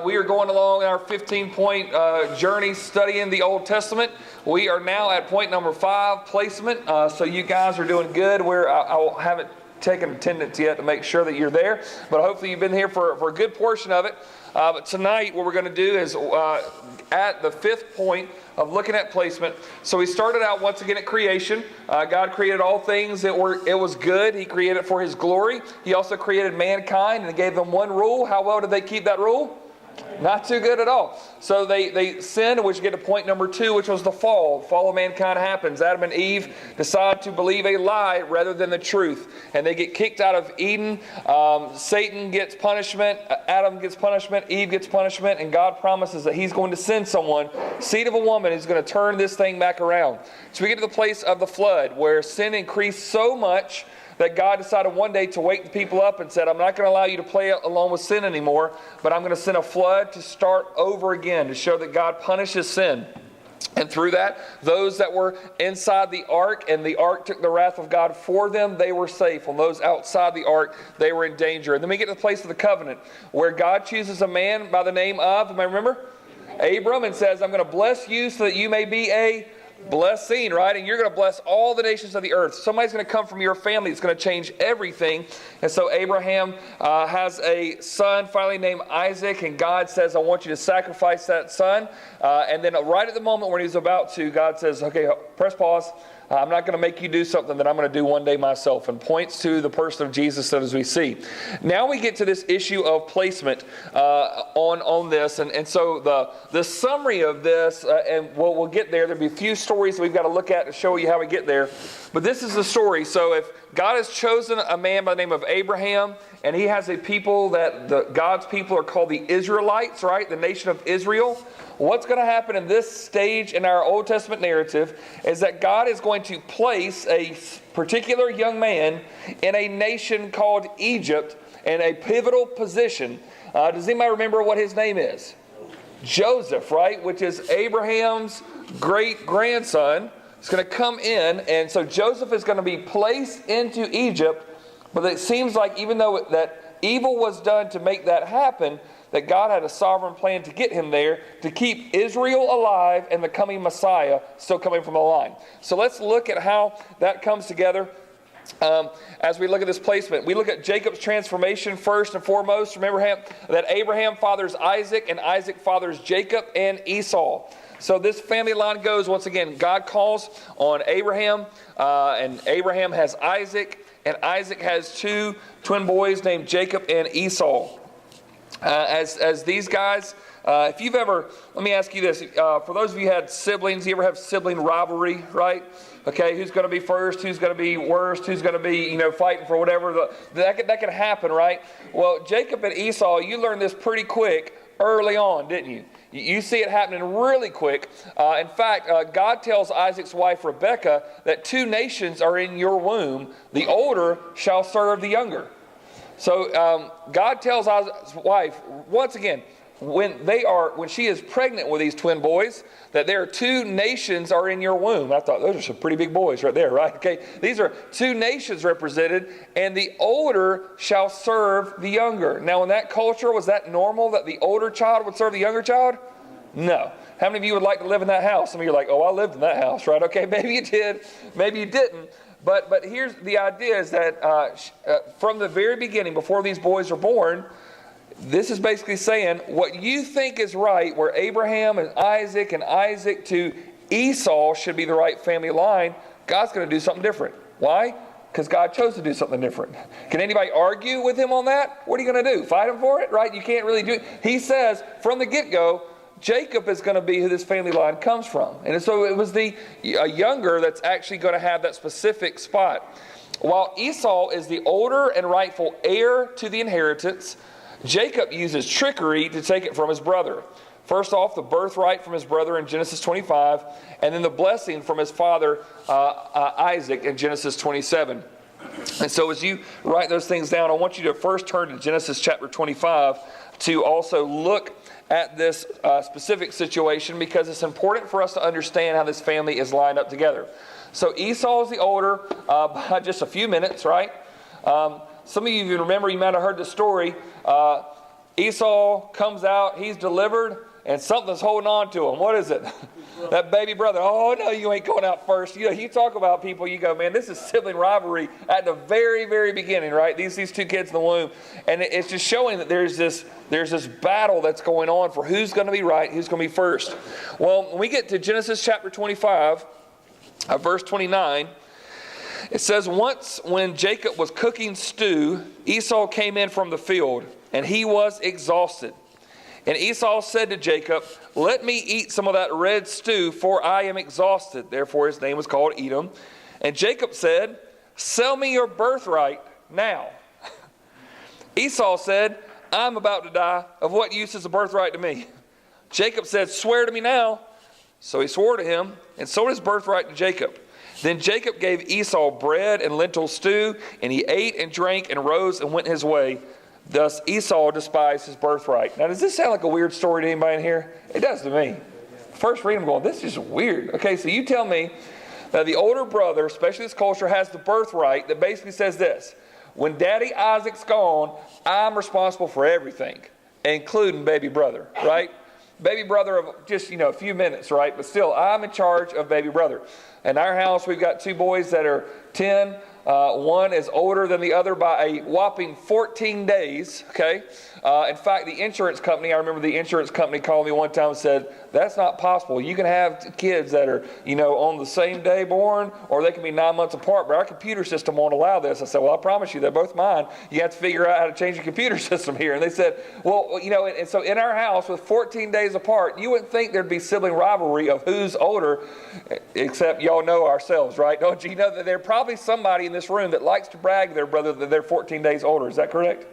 We are going along our 15-point journey studying the Old Testament. We are now at point number 5, placement. So you guys are doing good. I haven't taken attendance yet to make sure that you're there, but hopefully you've been here for a good portion of it. But tonight what we're going to do is at the 5th point of looking at placement. So we started out once again at creation. God created all things. It was good. He created it for His glory. He also created mankind and gave them one rule. How well did they keep that rule? Not too good at all. So they sinned, which get to point number 2, which was the fall. The fall of mankind happens. Adam and Eve decide to believe a lie rather than the truth. And they get kicked out of Eden. Satan gets punishment. Adam gets punishment. Eve gets punishment. And God promises that He's going to send someone, seed of a woman, who's going to turn this thing back around. So we get to the place of the flood, where sin increased so much that God decided one day to wake the people up and said, I'm not going to allow you to play along with sin anymore, but I'm going to send a flood to start over again, to show that God punishes sin. And through that, those that were inside the ark, and the ark took the wrath of God for them, they were safe. And those outside the ark, they were in danger. And then we get to the place of the covenant, where God chooses a man by the name of, you may remember, Abram, and says, I'm going to bless you so that you may be a blessing, right? And you're going to bless all the nations of the earth. Somebody's going to come from your family. It's going to change everything. And so Abraham has a son finally named Isaac, and God says, I want you to sacrifice that son. And then right at the moment when he's about to, God says, okay, press pause. I'm not going to make you do something that I'm going to do one day myself, and points to the person of Jesus as we see. Now we get to this issue of placement on this. And so the summary of this, and we'll get there. There'll be a few stories that we've got to look at to show you how we get there. But this is the story. So if God has chosen a man by the name of Abraham, and he has a people that God's people are called the Israelites, right? The nation of Israel. What's going to happen in this stage in our Old Testament narrative is that God is going to place a particular young man in a nation called Egypt in a pivotal position. Does anybody remember what his name is? Joseph, right? Which is Abraham's great-grandson. He's going to come in, and so Joseph is going to be placed into Egypt, but it seems like even though that evil was done to make that happen, that God had a sovereign plan to get him there, to keep Israel alive and the coming Messiah still coming from the line. So let's look at how that comes together as we look at this placement. We look at Jacob's transformation first and foremost. Remember that Abraham fathers Isaac, and Isaac fathers Jacob and Esau. So this family line goes, once again, God calls on Abraham, and Abraham has Isaac, and Isaac has 2 twin boys named Jacob and Esau. As these guys, if you've ever, let me ask you this, for those of you who had siblings, you ever have sibling rivalry, right? Okay, who's going to be first, who's going to be worst, who's going to be, fighting for whatever, that can happen, right? Well, Jacob and Esau, you learned this pretty quick early on, didn't you? You see it happening really quick. In fact, God tells Isaac's wife Rebekah that 2 nations are in your womb. The older shall serve the younger. So God tells Isaac's wife, once again, when she is pregnant with these twin boys, that there are 2 nations are in your womb. I thought, those are some pretty big boys right there, right? Okay, these are 2 nations represented, and the older shall serve the younger. Now, in that culture, was that normal that the older child would serve the younger child? No. How many of you would like to live in that house? Some of you are like, oh, I lived in that house, right? Okay, maybe you did, maybe you didn't. But here's the idea is that from the very beginning, before these boys are born, this is basically saying what you think is right, where Abraham and Isaac to Esau should be the right family line, God's going to do something different. Why? Because God chose to do something different. Can anybody argue with him on that? What are you going to do? Fight him for it? Right? You can't really do it. He says from the get-go, Jacob is going to be who this family line comes from. And so it was a younger that's actually going to have that specific spot. While Esau is the older and rightful heir to the inheritance, Jacob uses trickery to take it from his brother. First off, the birthright from his brother in Genesis 25, and then the blessing from his father Isaac in Genesis 27. And so as you write those things down, I want you to first turn to Genesis chapter 25 to also look at this specific situation, because it's important for us to understand how this family is lined up together. So Esau is the older by just a few minutes, right? Some of you remember, you might have heard the story. Esau comes out, he's delivered, and something's holding on to him. What is it? That baby brother. Oh, no, you ain't going out first. You know, you talk about people, you go, man, this is sibling rivalry at the very, very beginning, right? These two kids in the womb. And it's just showing that there's this battle that's going on for who's going to be right, who's going to be first. Well, when we get to Genesis chapter 25, verse 29, it says, once when Jacob was cooking stew, Esau came in from the field, and he was exhausted. And Esau said to Jacob, let me eat some of that red stew, for I am exhausted. Therefore his name was called Edom. And Jacob said, sell me your birthright now. Esau said, I'm about to die. Of what use is a birthright to me? Jacob said, swear to me now. So he swore to him and sold his birthright to Jacob. Then Jacob gave Esau bread and lentil stew, and he ate and drank and rose and went his way. Thus Esau despised his birthright. Now, does this sound like a weird story to anybody in here? It does to me. First reading, I'm going, this is weird. Okay, so you tell me that the older brother, especially this culture, has the birthright that basically says this: when Daddy Isaac's gone, I'm responsible for everything, including baby brother, right? Baby brother of just, a few minutes, right? But still, I'm in charge of baby brother. In our house, we've got two boys that are 10. One is older than the other by a whopping 14 days, okay? In fact, the insurance company, I remember the insurance company called me one time and said, that's not possible. You can have kids that are, on the same day born, or they can be 9 months apart, but our computer system won't allow this. I said, well, I promise you, they're both mine. You have to figure out how to change the computer system here. And they said, well, and so in our house with 14 days apart, you wouldn't think there'd be sibling rivalry of who's older, except y'all know ourselves, right? Don't you know that there's probably somebody in this room that likes to brag to their brother that they're 14 days older. Is that correct?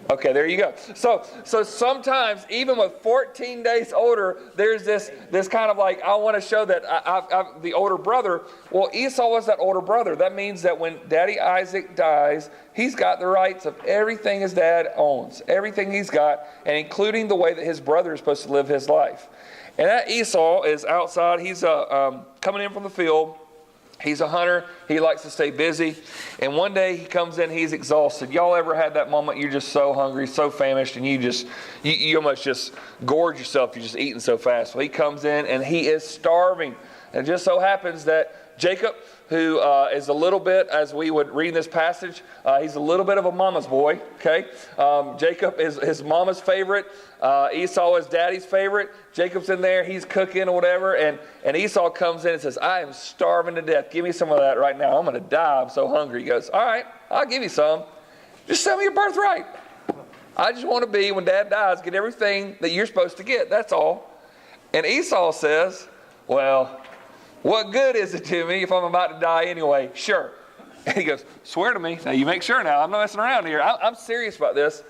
Okay, there you go. So sometimes, even with 14 days older, there's this kind of like, I want to show that I'm the older brother. Well, Esau was that older brother. That means that when Daddy Isaac dies, he's got the rights of everything his dad owns, everything he's got, and including the way that his brother is supposed to live his life. And that Esau is outside. He's coming in from the field. He's a hunter. He likes to stay busy. And one day he comes in, he's exhausted. Y'all ever had that moment you're just so hungry, so famished, and you almost just gorge yourself. You're just eating so fast. Well, he comes in and he is starving. And it just so happens that Jacob, who is a little bit, as we would read in this passage, he's a little bit of a mama's boy, okay? Jacob is his mama's favorite. Esau is daddy's favorite. Jacob's in there, he's cooking or whatever, and Esau comes in and says, I am starving to death. Give me some of that right now. I'm going to die. I'm so hungry. He goes, all right, I'll give you some. Just sell me your birthright. I just want to be, when Dad dies, get everything that you're supposed to get. That's all. And Esau says, well, what good is it to me if I'm about to die anyway? Sure. And he goes, swear to me. Now you make sure now. I'm not messing around here. I'm serious about this.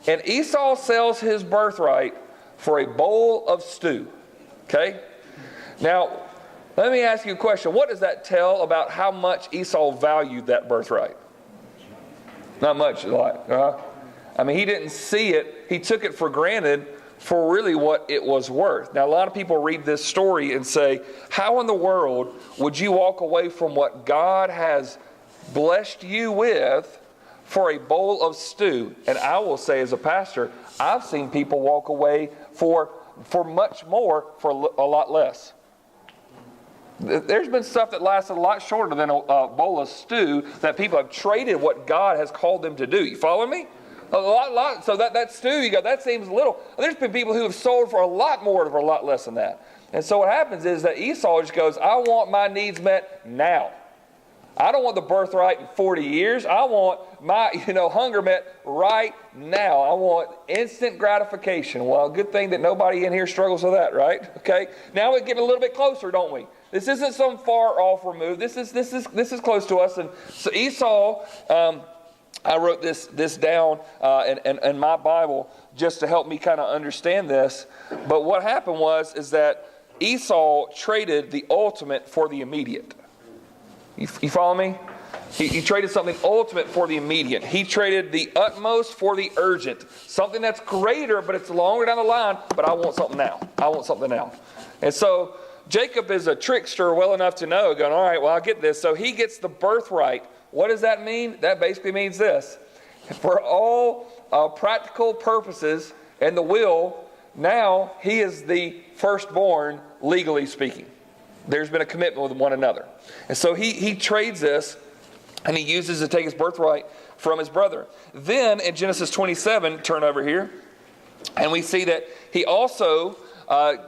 And Esau sells his birthright for a bowl of stew. Okay? Now, let me ask you a question. What does that tell about how much Esau valued that birthright? Not much, a lot. I mean, he didn't see it. He took it for granted for really what it was worth. Now, a lot of people read this story and say, how in the world would you walk away from what God has blessed you with for a bowl of stew? And I will say, as a pastor, I've seen people walk away for much more for a lot less. There's been stuff that lasted a lot shorter than a bowl of stew that people have traded what God has called them to do. You follow me? A lot. So that stew, you go, that seems little. There's been people who have sold for a lot more for a lot less than that. And so what happens is that Esau just goes, I want my needs met now. I don't want the birthright in 40 years. I want my, hunger met right now. I want instant gratification. Well, good thing that nobody in here struggles with that, right? Okay. Now we get a little bit closer, don't we? This isn't some far off remove. This is close to us. And so Esau, I wrote this down in my Bible just to help me kind of understand this. But what happened is that Esau traded the ultimate for the immediate. You follow me? He traded something ultimate for the immediate. He traded the utmost for the urgent. Something that's greater, but it's longer down the line, but I want something now. I want something now. And so Jacob is a trickster well enough to know, going, all right, well, I'll get this. So he gets the birthright. What does that mean? That basically means this. For all practical purposes and the will, now he is the firstborn, legally speaking. There's been a commitment with one another. And so he trades this, and he uses to take his birthright from his brother. Then in Genesis 27, turn over here, and we see that he also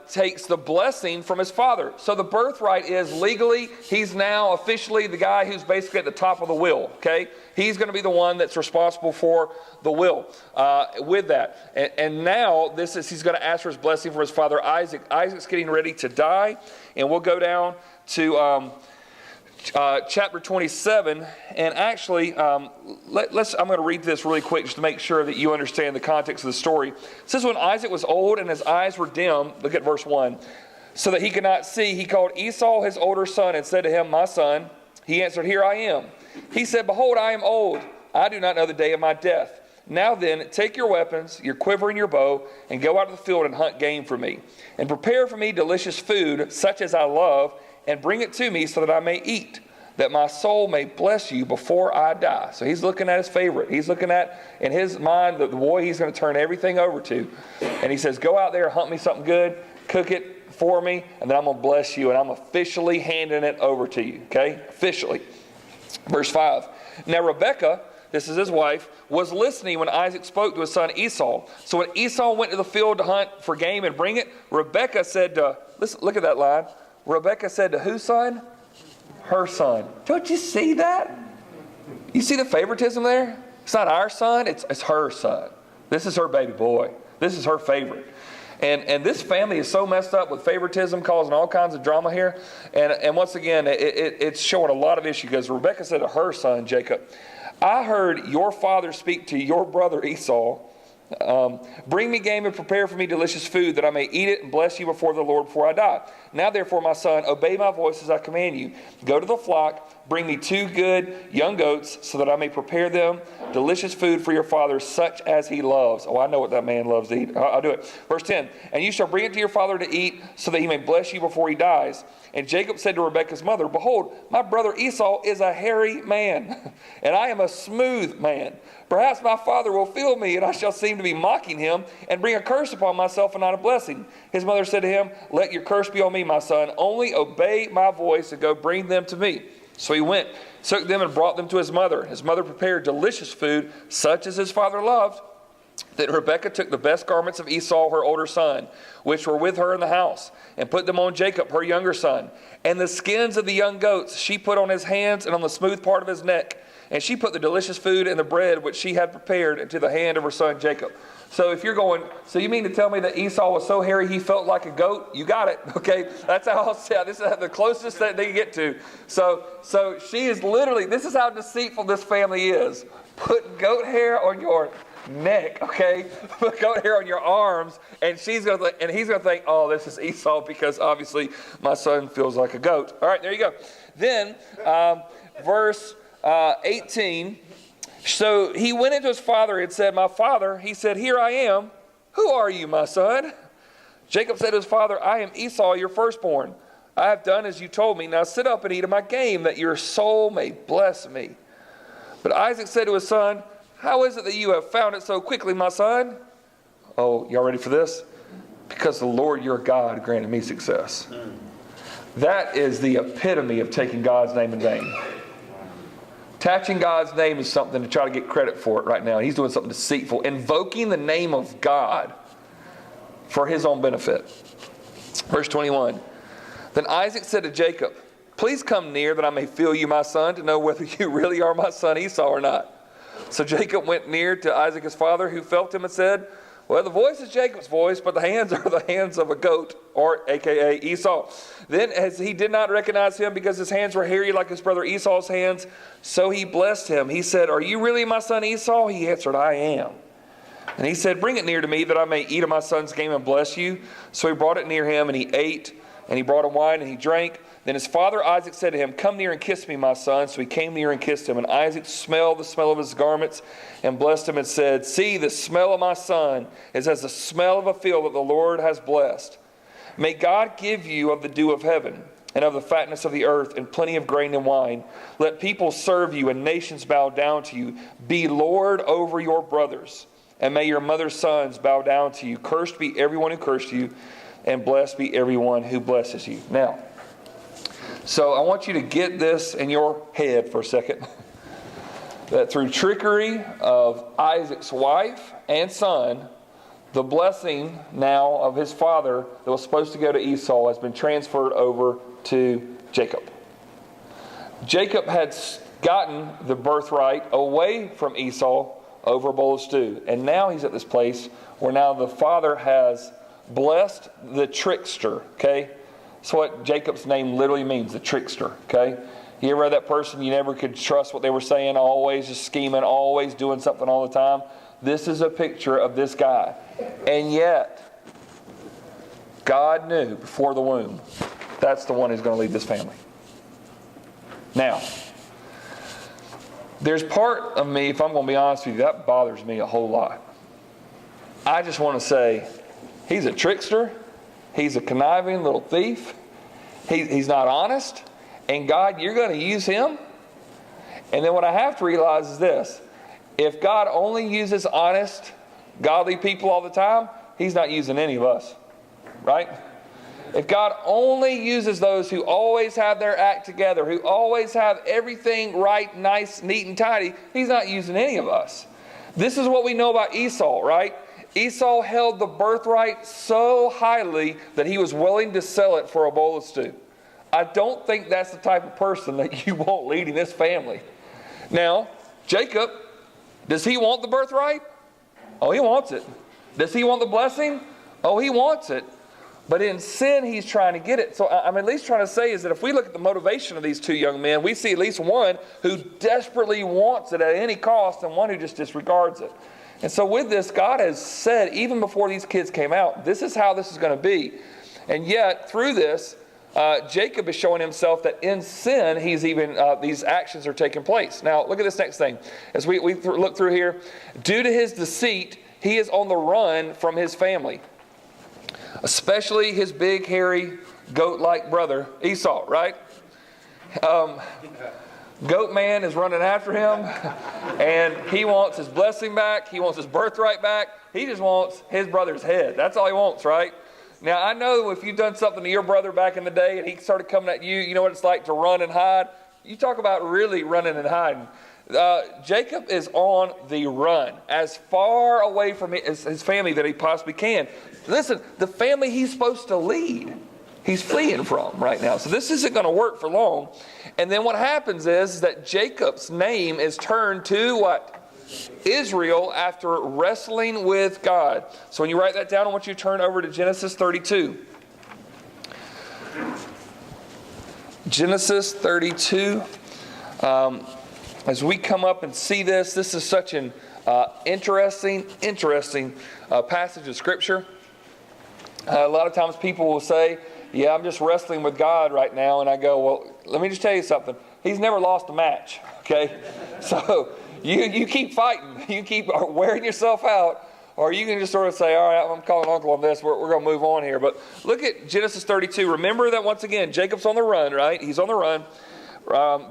takes the blessing from his father. So the birthright is legally, he's now officially the guy who's basically at the top of the will, okay? He's going to be the one that's responsible for the will with that. And now he's going to ask for his blessing for his father Isaac. Isaac's getting ready to die, and we'll go down to chapter 27, and actually, I'm going to read this really quick just to make sure that you understand the context of the story. It says, when Isaac was old and his eyes were dim, look at verse 1, so that he could not see, he called Esau his older son and said to him, my son. He answered, here I am. He said, behold, I am old. I do not know the day of my death. Now then, take your weapons, your quiver and your bow, and go out to the field and hunt game for me. And prepare for me delicious food, such as I love, and bring it to me so that I may eat, that my soul may bless you before I die. So he's looking at his favorite. He's looking at, in his mind, the boy he's going to turn everything over to. And he says, go out there, hunt me something good, cook it for me, and then I'm going to bless you, and I'm officially handing it over to you. Okay? Officially. Verse 5. Now Rebekah, this is his wife, was listening when Isaac spoke to his son Esau. So when Esau went to the field to hunt for game and bring it, Rebekah said to, listen, look at that line. Rebekah said to whose son? Her son. Don't you see that? You see the favoritism there? It's not our son, it's her son. This is her baby boy. This is her favorite. And this family is so messed up with favoritism, causing all kinds of drama here. And once again, it's showing a lot of issues, because Rebekah said to her son, Jacob, I heard your father speak to your brother Esau. Bring me game and prepare for me delicious food, that I may eat it and bless you before the Lord before I die. Now therefore, my son, obey my voice as I command you. Go to the flock, bring me 2 good young goats, so that I may prepare them delicious food for your father, such as he loves. Oh, I know what that man loves to eat. I'll do it. Verse 10, and you shall bring it to your father to eat, so that he may bless you before he dies. And Jacob said to Rebekah's mother, behold, my brother Esau is a hairy man, and I am a smooth man. Perhaps my father will feel me, and I shall seem to be mocking him, and bring a curse upon myself and not a blessing. His mother said to him, let your curse be on me, my son. Only obey my voice and go bring them to me. So he went, took them and brought them to his mother. His mother prepared delicious food, such as his father loved. Then Rebekah took the best garments of Esau, her older son, which were with her in the house, and put them on Jacob, her younger son. And the skins of the young goats she put on his hands and on the smooth part of his neck. And she put the delicious food and the bread which she had prepared into the hand of her son Jacob. So if you're going, so you mean to tell me that Esau was so hairy he felt like a goat? You got it, okay? That's how I'll say it. This is the closest that they can get to. So she is literally, this is how deceitful this family is. Put goat hair on your neck, okay? Put goat hair on your arms, and he's going to think, oh, this is Esau, because obviously my son feels like a goat. All right, there you go. Then verse 18. So he went into his father and said, my father. He said, here I am. Who are you, my son? Jacob said to his father, I am Esau, your firstborn. I have done as you told me. Now sit up and eat of my game, that your soul may bless me. But Isaac said to his son, how is it that you have found it so quickly, my son? Oh, y'all ready for this? Because the Lord your God granted me success. That is the epitome of taking God's name in vain. Attaching God's name is something to try to get credit for it right now. He's doing something deceitful. Invoking the name of God for his own benefit. Verse 21. Then Isaac said to Jacob, please come near that I may feel you, my son, to know whether you really are my son Esau or not. So Jacob went near to Isaac his father, who felt him and said, well, the voice is Jacob's voice, but the hands are the hands of a goat, or a.k.a. Esau. Then as he did not recognize him because his hands were hairy like his brother Esau's hands, so he blessed him. He said, are you really my son Esau? He answered, I am. And he said, bring it near to me that I may eat of my son's game and bless you. So he brought it near him, and he ate, and he brought him wine, and he drank. Then his father Isaac said to him, come near and kiss me, my son. So he came near and kissed him. And Isaac smelled the smell of his garments and blessed him and said, see, the smell of my son is as the smell of a field that the Lord has blessed. May God give you of the dew of heaven and of the fatness of the earth and plenty of grain and wine. Let people serve you and nations bow down to you. Be Lord over your brothers. and may your mother's sons bow down to you. Cursed be everyone who cursed you, and blessed be everyone who blesses you. Now, so I want you to get this in your head for a second. That through trickery of Isaac's wife and son, the blessing now of his father that was supposed to go to Esau has been transferred over to Jacob. Jacob had gotten the birthright away from Esau over a bowl of stew. And now he's at this place where now the father has blessed the trickster, okay? That's what Jacob's name literally means, the trickster, okay? You ever had that person you never could trust what they were saying, always just scheming, always doing something all the time? This is a picture of this guy. And yet, God knew before the womb, that's the one who's going to lead this family. Now, there's part of me, if I'm going to be honest with you, that bothers me a whole lot. I just want to say, he's a trickster. He's a conniving little thief. He's not honest. And God, you're going to use him? And then what I have to realize is this. If God only uses honest, godly people all the time, he's not using any of us. Right? If God only uses those who always have their act together, who always have everything right, nice, neat, and tidy, he's not using any of us. This is what we know about Esau, right? Esau held the birthright so highly that he was willing to sell it for a bowl of stew. I don't think that's the type of person that you want leading this family. Now, Jacob, does he want the birthright? Oh, he wants it. Does he want the blessing? Oh, he wants it. But in sin, he's trying to get it. So I'm at least trying to say is that if we look at the motivation of these two young men, we see at least one who desperately wants it at any cost and one who just disregards it. And so with this, God has said, even before these kids came out, this is how this is going to be. And yet, through this, Jacob is showing himself that in sin, he's even these actions are taking place. Now, look at this next thing. As we look through here, due to his deceit, he is on the run from his family, especially his big, hairy, goat-like brother, Esau, right? Goat man is running after him, and he wants his blessing back. He wants his birthright back. He just wants his brother's head. That's all he wants, right? Now, I know if you've done something to your brother back in the day and he started coming at you, you know what it's like to run and hide. You talk about really running and hiding. Jacob is on the run, as far away from his family that he possibly can. Listen, the family he's supposed to lead, he's fleeing from right now. So this isn't going to work for long. And then what happens is that Jacob's name is turned to what? Israel, after wrestling with God. So when you write that down, I want you to turn over to Genesis 32. Genesis 32. As we come up and see this is such an interesting passage of Scripture. A lot of times people will say, yeah, I'm just wrestling with God right now. And I go, well, let me just tell you something. He's never lost a match, okay? So you keep fighting. You keep wearing yourself out. Or you can just sort of say, all right, I'm calling uncle on this. We're going to move on here. But look at Genesis 32. Remember that once again, Jacob's on the run, right? He's on the run.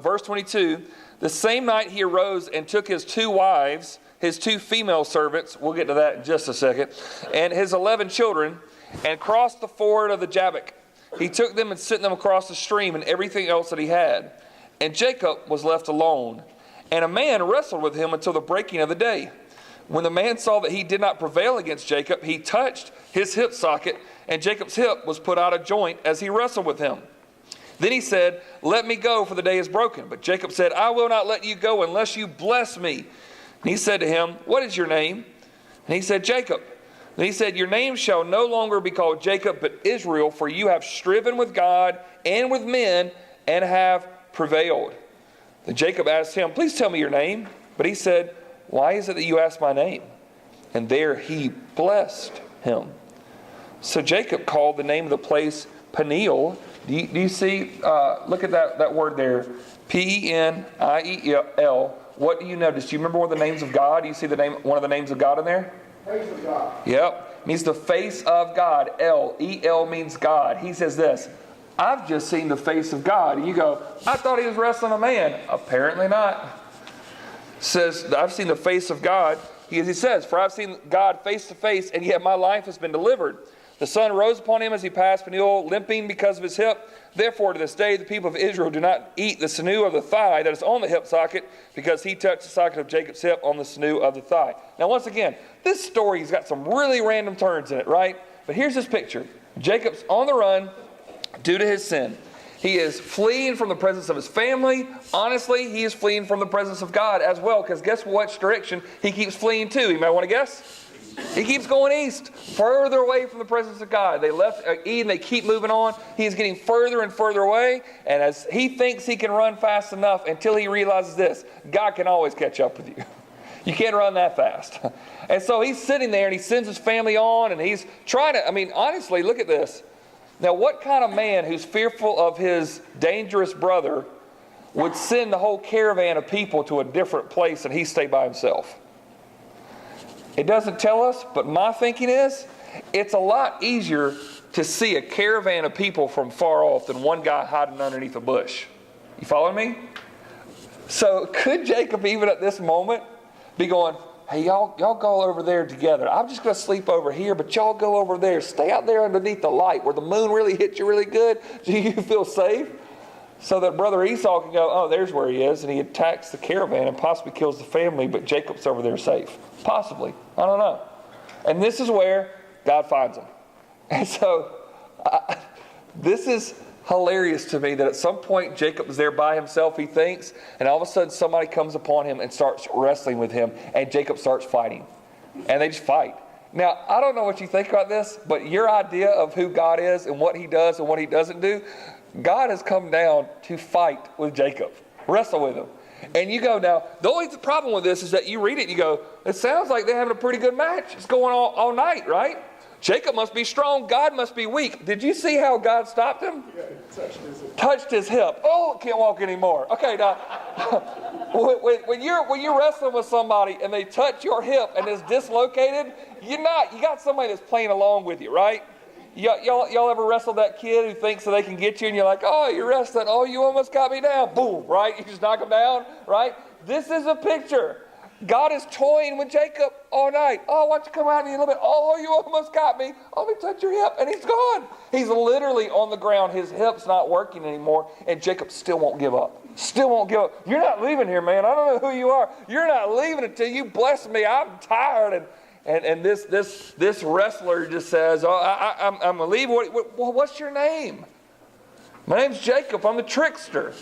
Verse 22, the same night he arose and took his 2 wives, his 2 female servants, we'll get to that in just a second, and his 11 children, and crossed the ford of the Jabbok. He took them and sent them across the stream and everything else that he had. And Jacob was left alone. And a man wrestled with him until the breaking of the day. When the man saw that he did not prevail against Jacob, he touched his hip socket, and Jacob's hip was put out of joint as he wrestled with him. Then he said, let me go, for the day is broken. But Jacob said, I will not let you go unless you bless me. And he said to him, what is your name? And he said, Jacob. And he said, your name shall no longer be called Jacob, but Israel, for you have striven with God and with men and have prevailed. Then Jacob asked him, please tell me your name. But he said, why is it that you ask my name? And there he blessed him. So Jacob called the name of the place Peniel. Do you see, look at that word there, P-E-N-I-E-L. What do you notice? Do you remember one of the names of God? Do you see one of the names of God in there? Face of God. Yep. It means the face of God. E-L means God. He says this, I've just seen the face of God. And you go, I thought he was wrestling a man. Apparently not. Says, I've seen the face of God. he says, for I've seen God face to face, and yet my life has been delivered. The sun rose upon him as he passed Peniel, limping because of his hip. Therefore, to this day, the people of Israel do not eat the sinew of the thigh that is on the hip socket, because he touched the socket of Jacob's hip on the sinew of the thigh. Now, once again, this story's got some really random turns in it, right? But here's this picture. Jacob's on the run due to his sin. He is fleeing from the presence of his family. Honestly, he is fleeing from the presence of God as well, because guess which direction he keeps fleeing to? You might want to guess? He keeps going east, further away from the presence of God. They left Eden, they keep moving on. He is getting further and further away, and as he thinks he can run fast enough, until he realizes this: God can always catch up with you. You can't run that fast. And so he's sitting there, and he sends his family on, and he's trying to, honestly, look at this. Now, what kind of man who's fearful of his dangerous brother would send the whole caravan of people to a different place and he stay by himself? It doesn't tell us, but my thinking is it's a lot easier to see a caravan of people from far off than one guy hiding underneath a bush. You following me? So could Jacob even at this moment be going, hey, y'all go over there together. I'm just going to sleep over here, but y'all go over there. Stay out there underneath the light where the moon really hits you really good. Do you feel safe? So that brother Esau can go, oh, there's where he is, and he attacks the caravan and possibly kills the family, but Jacob's over there safe. Possibly. I don't know. And this is where God finds him. And so this is hilarious to me that at some point Jacob is there by himself, he thinks, and all of a sudden somebody comes upon him and starts wrestling with him, and Jacob starts fighting. And they just fight. Now, I don't know what you think about this, but your idea of who God is and what he does and what he doesn't do, God has come down to fight with Jacob, wrestle with him. And you go, now, the only problem with this is that you read it and you go, it sounds like they're having a pretty good match. It's going all night, right? Jacob must be strong. God must be weak. Did you see how God stopped him? Yeah, touched his hip. Oh, can't walk anymore. Okay, now, when you're wrestling with somebody and they touch your hip and it's dislocated, you got somebody that's playing along with you, right? Y'all ever wrestled that kid who thinks that they can get you and you're like, oh, you're wrestling. Oh, you almost got me down. Boom, right? You just knock him down, right? This is a picture. God is toying with Jacob all night. Oh, why don't you come out in a little bit? Oh, you almost got me. Oh, let me touch your hip. And he's gone. He's literally on the ground. His hip's not working anymore. And Jacob still won't give up. Still won't give up. You're not leaving here, man. I don't know who you are. You're not leaving until you bless me. I'm tired. And this wrestler just says, oh, I'm going to leave. Well, what's your name? My name's Jacob. I'm the trickster.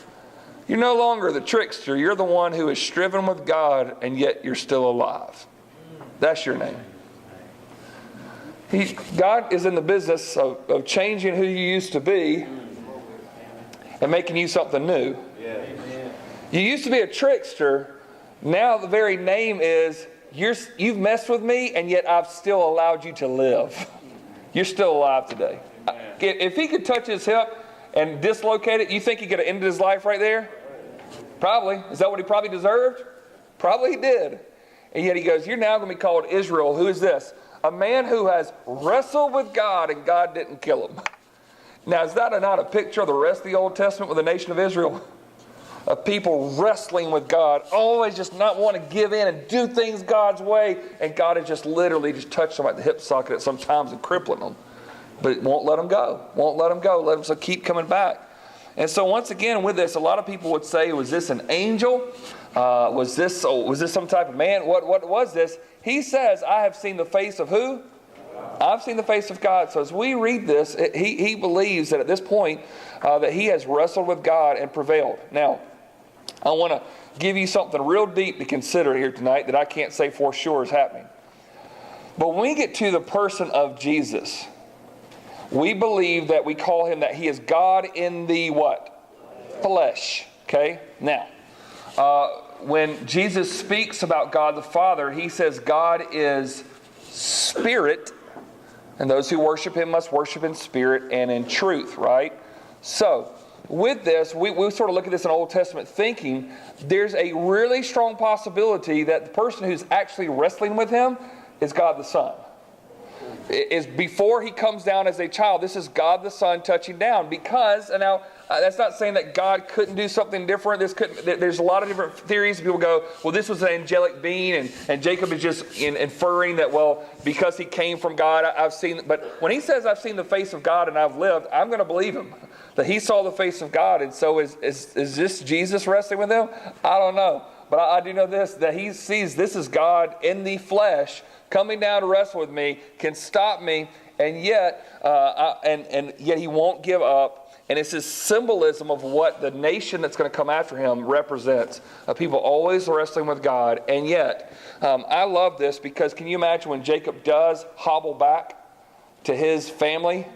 You're no longer the trickster. You're the one who has striven with God, and yet you're still alive. That's your name. God is in the business of changing who you used to be and making you something new. You used to be a trickster. Now the very name is, you've messed with me, and yet I've still allowed you to live. You're still alive today. If he could touch his hip and dislocate it, you think he could have ended his life right there? Probably. Is that what he probably deserved? Probably he did. And yet he goes, you're now going to be called Israel. Who is this? A man who has wrestled with God and God didn't kill him. Now, is that not a picture of the rest of the Old Testament with the nation of Israel? Of people wrestling with God, always just not want to give in and do things God's way. And God has just literally just touched them at the hip socket at some times and crippling them. But it won't let them go. Won't let them go. Let them keep coming back. And so once again with this, a lot of people would say, was this an angel? Was this some type of man? What was this? He says, I have seen the face of who? I've seen the face of God. So as we read this, he believes that at this point that he has wrestled with God and prevailed. Now, I want to give you something real deep to consider here tonight that I can't say for sure is happening. But when we get to the person of Jesus, we believe that we call him that he is God in the what? Flesh. Okay? Now, when Jesus speaks about God the Father, he says God is spirit, and those who worship him must worship in spirit and in truth, right? So, with this, we sort of look at this in Old Testament thinking, there's a really strong possibility that the person who's actually wrestling with him is God the Son. Is before he comes down as a child, this is God the Son touching down. Because, and now That's not saying that God couldn't do something different. There's a lot of different theories. People go, well, this was an angelic being, and Jacob is just inferring that, well, because he came from God, I've seen. But when he says, I've seen the face of God and I've lived, I'm going to believe him. That he saw the face of God. And so is this Jesus wrestling with him? I don't know. But I do know this, that he sees this is God in the flesh coming down to wrestle with me, can stop me, and yet he won't give up. And it's this symbolism of what the nation that's going to come after him represents. People always wrestling with God. And yet, I love this because can you imagine when Jacob does hobble back to his family?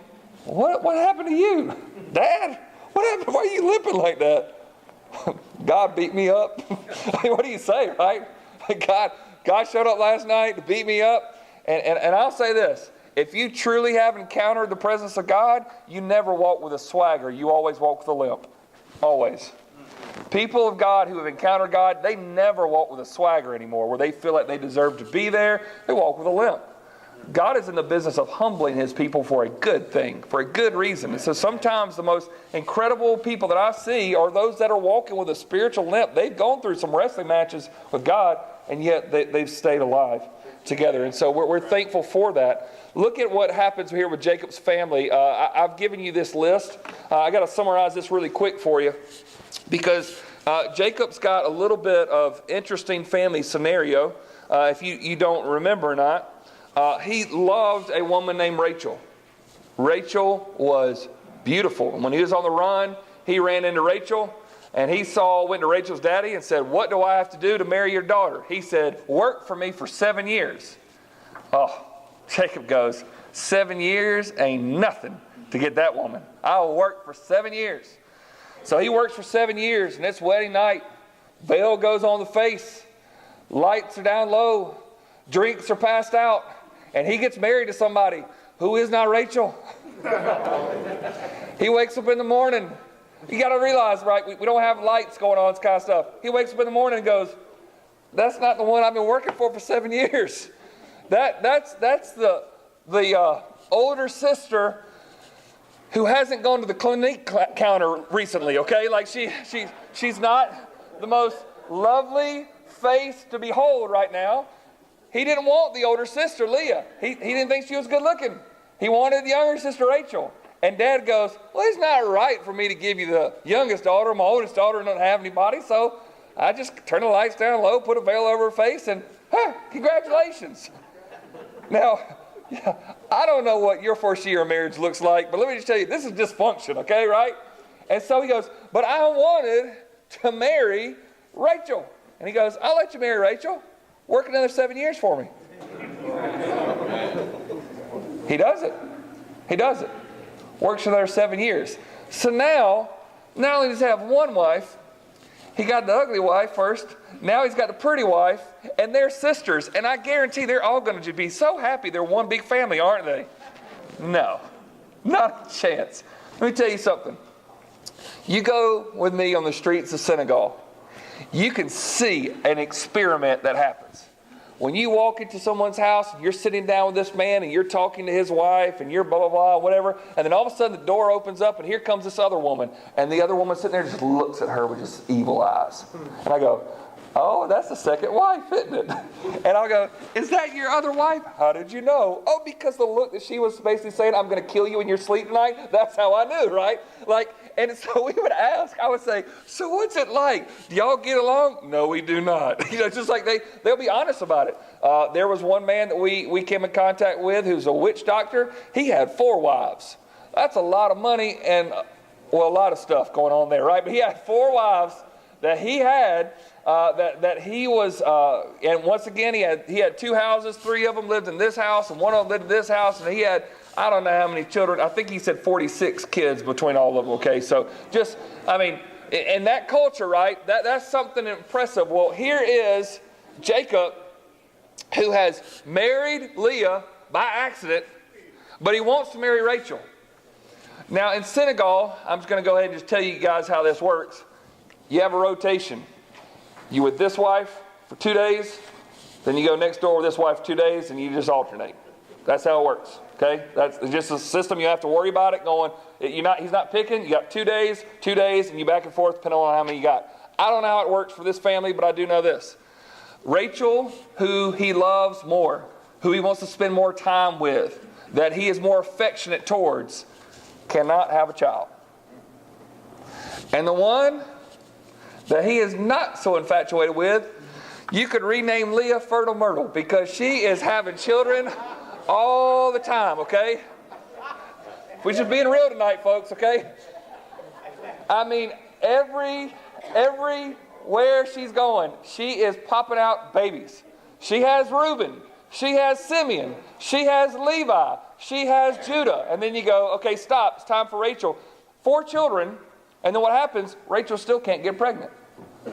What happened to you? Dad? What happened? Why are you limping like that? God beat me up. What do you say, right? God showed up last night to beat me up. And I'll say this. If you truly have encountered the presence of God, you never walk with a swagger. You always walk with a limp. Always. People of God who have encountered God, they never walk with a swagger anymore, where they feel like they deserve to be there. They walk with a limp. God is in the business of humbling his people for a good thing, for a good reason. And so sometimes the most incredible people that I see are those that are walking with a spiritual limp. They've gone through some wrestling matches with God, and yet they've stayed alive together. And so we're thankful for that. Look at what happens here with Jacob's family. I've given you this list. I got to summarize this really quick for you because Jacob's got a little bit of interesting family scenario. If you don't remember or not. He loved a woman named Rachel. Rachel was beautiful. And when he was on the run, he ran into Rachel. And went to Rachel's daddy and said, what do I have to do to marry your daughter? He said, work for me for 7 years. Oh, Jacob goes, 7 years ain't nothing to get that woman. I'll work for 7 years. So he works for 7 years, and it's wedding night. Veil goes on the face. Lights are down low. Drinks are passed out. And he gets married to somebody who is not Rachel. He wakes up in the morning. You got to realize, right, we don't have lights going on, this kind of stuff. He wakes up in the morning and goes, that's not the one I've been working for 7 years. That's the older sister who hasn't gone to the clinique counter recently, okay? Like she's not the most lovely face to behold right now. He didn't want the older sister, Leah. He didn't think she was good looking. He wanted the younger sister, Rachel. And Dad goes, well, it's not right for me to give you the youngest daughter. My oldest daughter doesn't have anybody, so I just turn the lights down low, put a veil over her face, and congratulations. Now, I don't know what your first year of marriage looks like, but let me just tell you, this is dysfunction, okay, right? And so he goes, but I wanted to marry Rachel. And he goes, I'll let you marry Rachel. Work another 7 years for me. He does it. He does it. Works another 7 years. So now, not only does he have one wife, he got the ugly wife first. Now he's got the pretty wife, and they're sisters. And I guarantee they're all going to be so happy they're one big family, aren't they? No, not a chance. Let me tell you something. You go with me on the streets of Senegal. You can see an experiment that happens. When you walk into someone's house and you're sitting down with this man and you're talking to his wife and you're blah, blah, blah, whatever, and then all of a sudden the door opens up and here comes this other woman, and the other woman sitting there just looks at her with just evil eyes. And I go, oh, that's the second wife, isn't it? And I'll go, is that your other wife? How did you know? Oh, because the look that she was basically saying, I'm going to kill you in your sleep tonight. That's how I knew, right? And so we would ask, I would say, so what's it like? Do y'all get along? No, we do not. Just like they'll be honest about it. There was one man that we came in contact with who's a witch doctor. He had 4 wives. That's a lot of money and, a lot of stuff going on there, right? But he had 4 wives that he had, that he was, and once again, he had 2 houses. 3 of them lived in this house, and 1 of them lived in this house, and he had, I don't know how many children. I think he said 46 kids between all of them, okay? So just, in that culture, right, that's something impressive. Well, here is Jacob, who has married Leah by accident, but he wants to marry Rachel. Now, in Senegal, I'm just going to go ahead and just tell you guys how this works. You have a rotation. You with this wife for 2 days, then you go next door with this wife 2 days, and you just alternate. That's how it works. Okay, that's just a system. You have to worry about it going. He's not picking. You got 2 days, and you back and forth depending on how many you got. I don't know how it works for this family, but I do know this. Rachel, who he loves more, who he wants to spend more time with, that he is more affectionate towards, cannot have a child. And the one that he is not so infatuated with, you could rename Leah Fertile Myrtle, because she is having children all the time, okay? We're just being real tonight, folks, okay? I mean, everywhere she's going, she is popping out babies. She has Reuben. She has Simeon. She has Levi. She has Judah. And then you go, okay, stop. It's time for Rachel. 4 children. And then what happens? Rachel still can't get pregnant.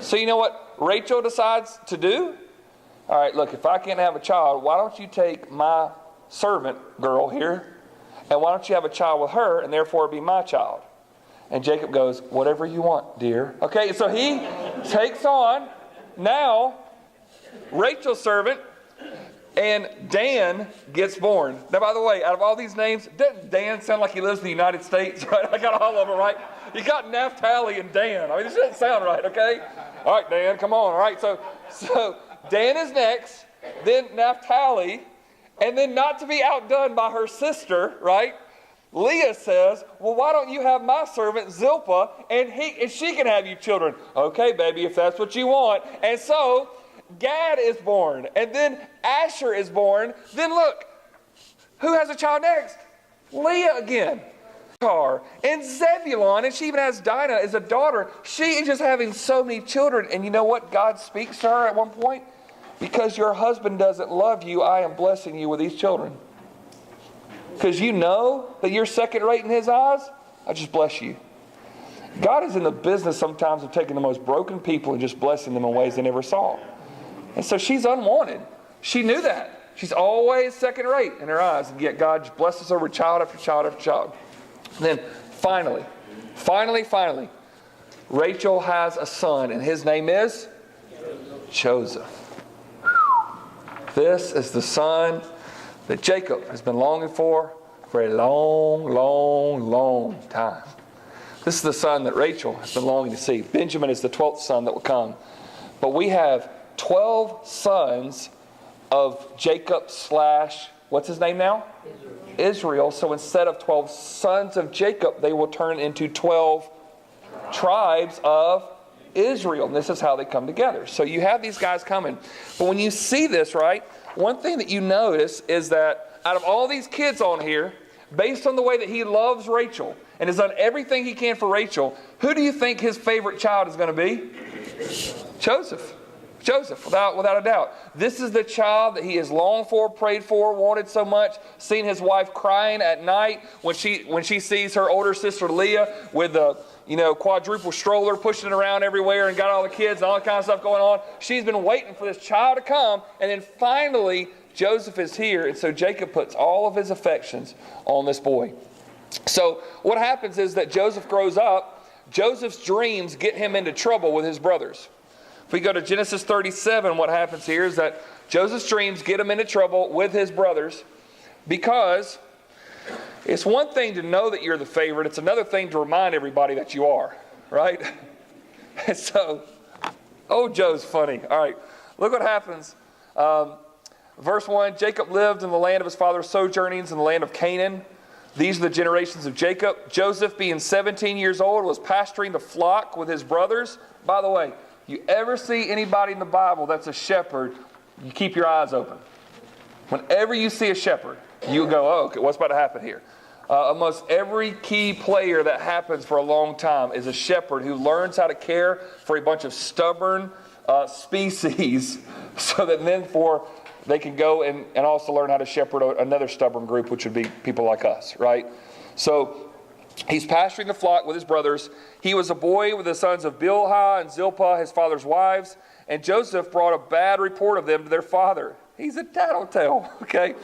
So you know what Rachel decides to do? All right, look, if I can't have a child, why don't you take my servant girl here, and why don't you have a child with her, and therefore be my child? And Jacob goes, whatever you want, dear. Okay, so he takes on now Rachel's servant, and Dan gets born. Now, by the way, out of all these names, doesn't Dan sound like he lives in the United States? Right? I got all of them, right? You got Naphtali and Dan. I mean, this doesn't sound right, okay? All right, Dan, come on. All right, so Dan is next, then Naphtali, and then not to be outdone by her sister, right? Leah says, well, why don't you have my servant Zilpah, and she can have you children. Okay, baby, if that's what you want. And so Gad is born, and then Asher is born. Then look, who has a child next? Leah again. And Zebulon, and she even has Dinah as a daughter. She is just having so many children. And you know what? God speaks to her at one point. Because your husband doesn't love you, I am blessing you with these children. Because you know that you're second rate in his eyes, I just bless you. God is in the business sometimes of taking the most broken people and just blessing them in ways they never saw. And so she's unwanted. She knew that. She's always second rate in her eyes. And yet God just blesses her with child after child after child. And then finally, Rachel has a son, and his name is Joseph. This is the son that Jacob has been longing for a long time. This is the son that Rachel has been longing to see. Benjamin is the 12th son that will come. But we have 12 sons of Jacob / what's his name now? Israel. So instead of 12 sons of Jacob, they will turn into 12 tribes of Israel. And this is how they come together. So you have these guys coming. But when you see this, right, one thing that you notice is that out of all these kids on here, based on the way that he loves Rachel and has done everything he can for Rachel, who do you think his favorite child is going to be? Joseph. Joseph, without a doubt. This is the child that he has longed for, prayed for, wanted so much, seen his wife crying at night when she sees her older sister Leah with the quadruple stroller pushing it around everywhere and got all the kids and all that kind of stuff going on. She's been waiting for this child to come, and then finally Joseph is here, and so Jacob puts all of his affections on this boy. So what happens is that Joseph grows up. Joseph's dreams get him into trouble with his brothers. If we go to Genesis 37, what happens here is that Joseph's dreams get him into trouble with his brothers, because it's one thing to know that you're the favorite. It's another thing to remind everybody that you are, right? And so, Joe's funny. All right, look what happens. Verse 1, Jacob lived in the land of his father's sojournings in the land of Canaan. These are the generations of Jacob. Joseph, being 17 years old, was pasturing the flock with his brothers. By the way, you ever see anybody in the Bible that's a shepherd, you keep your eyes open. Whenever you see a shepherd, you go, okay, what's about to happen here? Almost every key player that happens for a long time is a shepherd who learns how to care for a bunch of stubborn species so that then they can go and also learn how to shepherd another stubborn group, which would be people like us, right? So he's pasturing the flock with his brothers. He was a boy with the sons of Bilhah and Zilpah, his father's wives, and Joseph brought a bad report of them to their father. He's a tattletale, okay?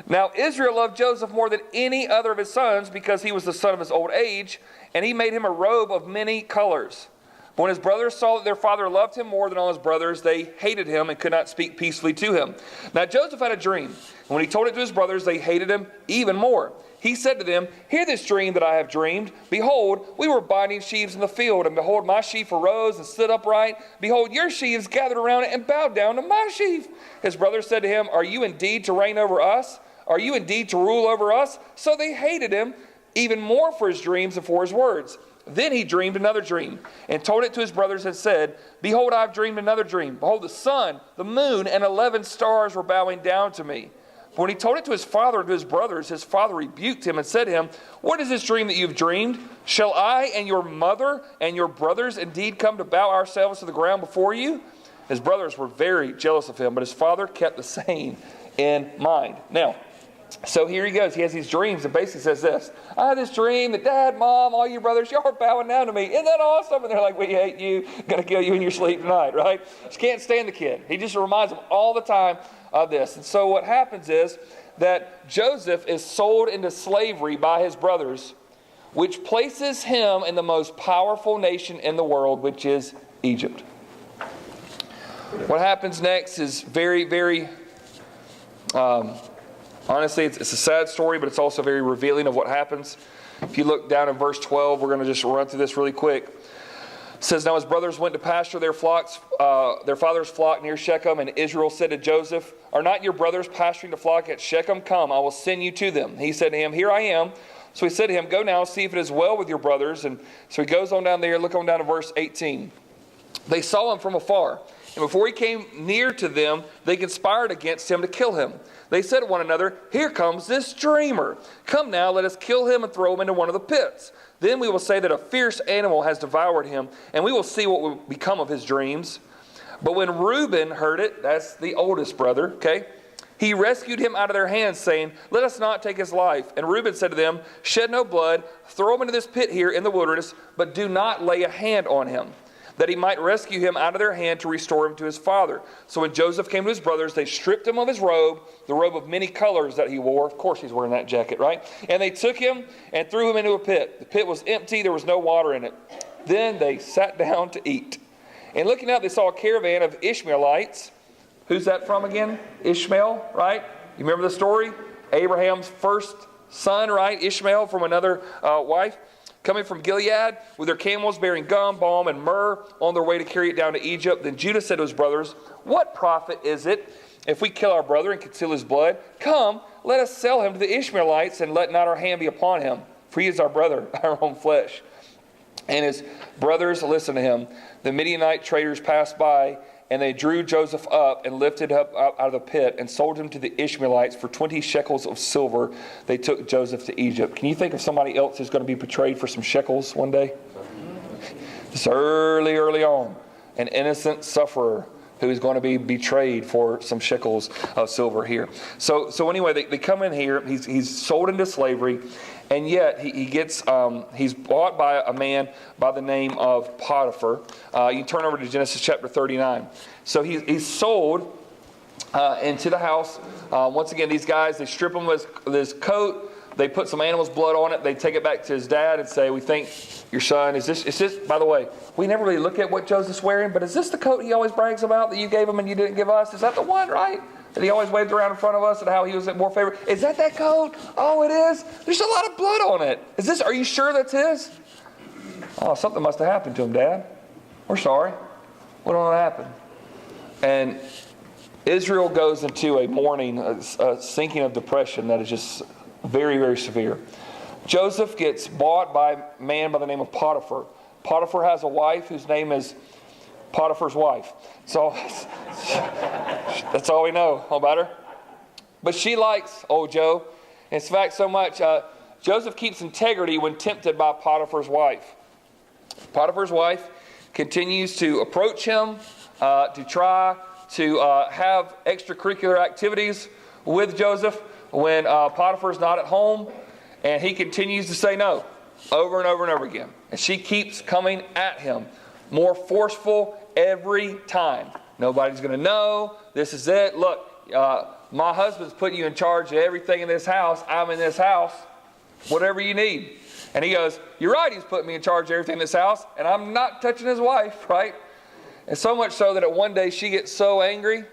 Now Israel loved Joseph more than any other of his sons because he was the son of his old age, and he made him a robe of many colors. But when his brothers saw that their father loved him more than all his brothers, they hated him and could not speak peacefully to him. Now Joseph had a dream, and when he told it to his brothers, they hated him even more. He said to them, "Hear this dream that I have dreamed. Behold, we were binding sheaves in the field, and behold, my sheaf arose and stood upright. Behold, your sheaves gathered around it and bowed down to my sheaf." His brothers said to him, "Are you indeed to reign over us? Are you indeed to rule over us?" So they hated him even more for his dreams and for his words. Then he dreamed another dream and told it to his brothers and said, "Behold, I have dreamed another dream. Behold, the sun, the moon, and 11 stars were bowing down to me." But when he told it to his father and to his brothers, his father rebuked him and said to him, "What is this dream that you've dreamed? Shall I and your mother and your brothers indeed come to bow ourselves to the ground before you?" His brothers were very jealous of him, but his father kept the saying in mind. Now, so here he goes. He has these dreams and basically says this: "I had this dream that Dad, Mom, all you brothers, y'all are bowing down to me. Isn't that awesome?" And they're like, "We hate you. Going to kill you in your sleep tonight," right? Just can't stand the kid. He just reminds them all the time of this. And so what happens is that Joseph is sold into slavery by his brothers, which places him in the most powerful nation in the world, which is Egypt. What happens next is very, very... honestly, it's a sad story, but it's also very revealing of what happens. If you look down in verse 12, we're going to just run through this really quick. It says, "Now his brothers went to pasture their flocks, their father's flock near Shechem, and Israel said to Joseph, 'Are not your brothers pasturing the flock at Shechem? Come, I will send you to them.' He said to him, 'Here I am.' So he said to him, 'Go now, see if it is well with your brothers.' And so he goes on down there, look on down to verse 18. "They saw him from afar, and before he came near to them, they conspired against him to kill him. They said to one another, 'Here comes this dreamer. Come now, let us kill him and throw him into one of the pits. Then we will say that a fierce animal has devoured him, and we will see what will become of his dreams.' But when Reuben heard it," that's the oldest brother, okay, "he rescued him out of their hands, saying, 'Let us not take his life.' And Reuben said to them, 'Shed no blood, throw him into this pit here in the wilderness, but do not lay a hand on him, that he might rescue him out of their hand to restore him to his father.' So when Joseph came to his brothers, they stripped him of his robe, the robe of many colors that he wore." Of course he's wearing that jacket, right? "And they took him and threw him into a pit. The pit was empty, there was no water in it. Then they sat down to eat. And looking out, they saw a caravan of Ishmaelites." Who's that from again? Ishmael, right? You remember the story? Abraham's first son, right? Ishmael from another wife. "Coming from Gilead with their camels bearing gum, balm, and myrrh on their way to carry it down to Egypt. Then Judah said to his brothers, 'What profit is it if we kill our brother and conceal his blood? Come, let us sell him to the Ishmaelites, and let not our hand be upon him, for he is our brother, our own flesh.' And his brothers listened to him. The Midianite traders passed by, and they drew Joseph up and lifted up out of the pit and sold him to the Ishmaelites for 20 shekels of silver. They took Joseph to Egypt." Can you think of somebody else who's going to be betrayed for some shekels one day? Just early on, an innocent sufferer who is going to be betrayed for some shekels of silver here. So anyway, they come in here. He's sold into slavery, and yet he's bought by a man by the name of Potiphar. You turn over to Genesis chapter 39. So he's sold into the house. Once again, these guys, they strip him of his coat. They put some animal's blood on it. They take it back to his dad and say, "We think your son is this." By the way, we never really look at what Joseph's wearing, but is this the coat he always brags about that you gave him and you didn't give us? Is that the one, right? That he always waved around in front of us and how he was more favorite? Is that coat? Oh, it is. There's a lot of blood on it. Are you sure that's his? Oh, something must have happened to him, Dad. We're sorry. What happened? And Israel goes into a mourning, a sinking of depression that is just very, very severe. Joseph gets bought by a man by the name of Potiphar. Potiphar has a wife whose name is Potiphar's wife. So that's all we know about her. But she likes old Joe. In fact, so much, Joseph keeps integrity when tempted by Potiphar's wife. Potiphar's wife continues to approach him to try to have extracurricular activities with Joseph when Potiphar's not at home, and he continues to say no over and over and over again. And she keeps coming at him, more forceful every time. Nobody's going to know. This is it. Look, my husband's put you in charge of everything in this house. I'm in this house. Whatever you need. And he goes, you're right, he's put me in charge of everything in this house, and I'm not touching his wife, right? And so much so that one day she gets so angry,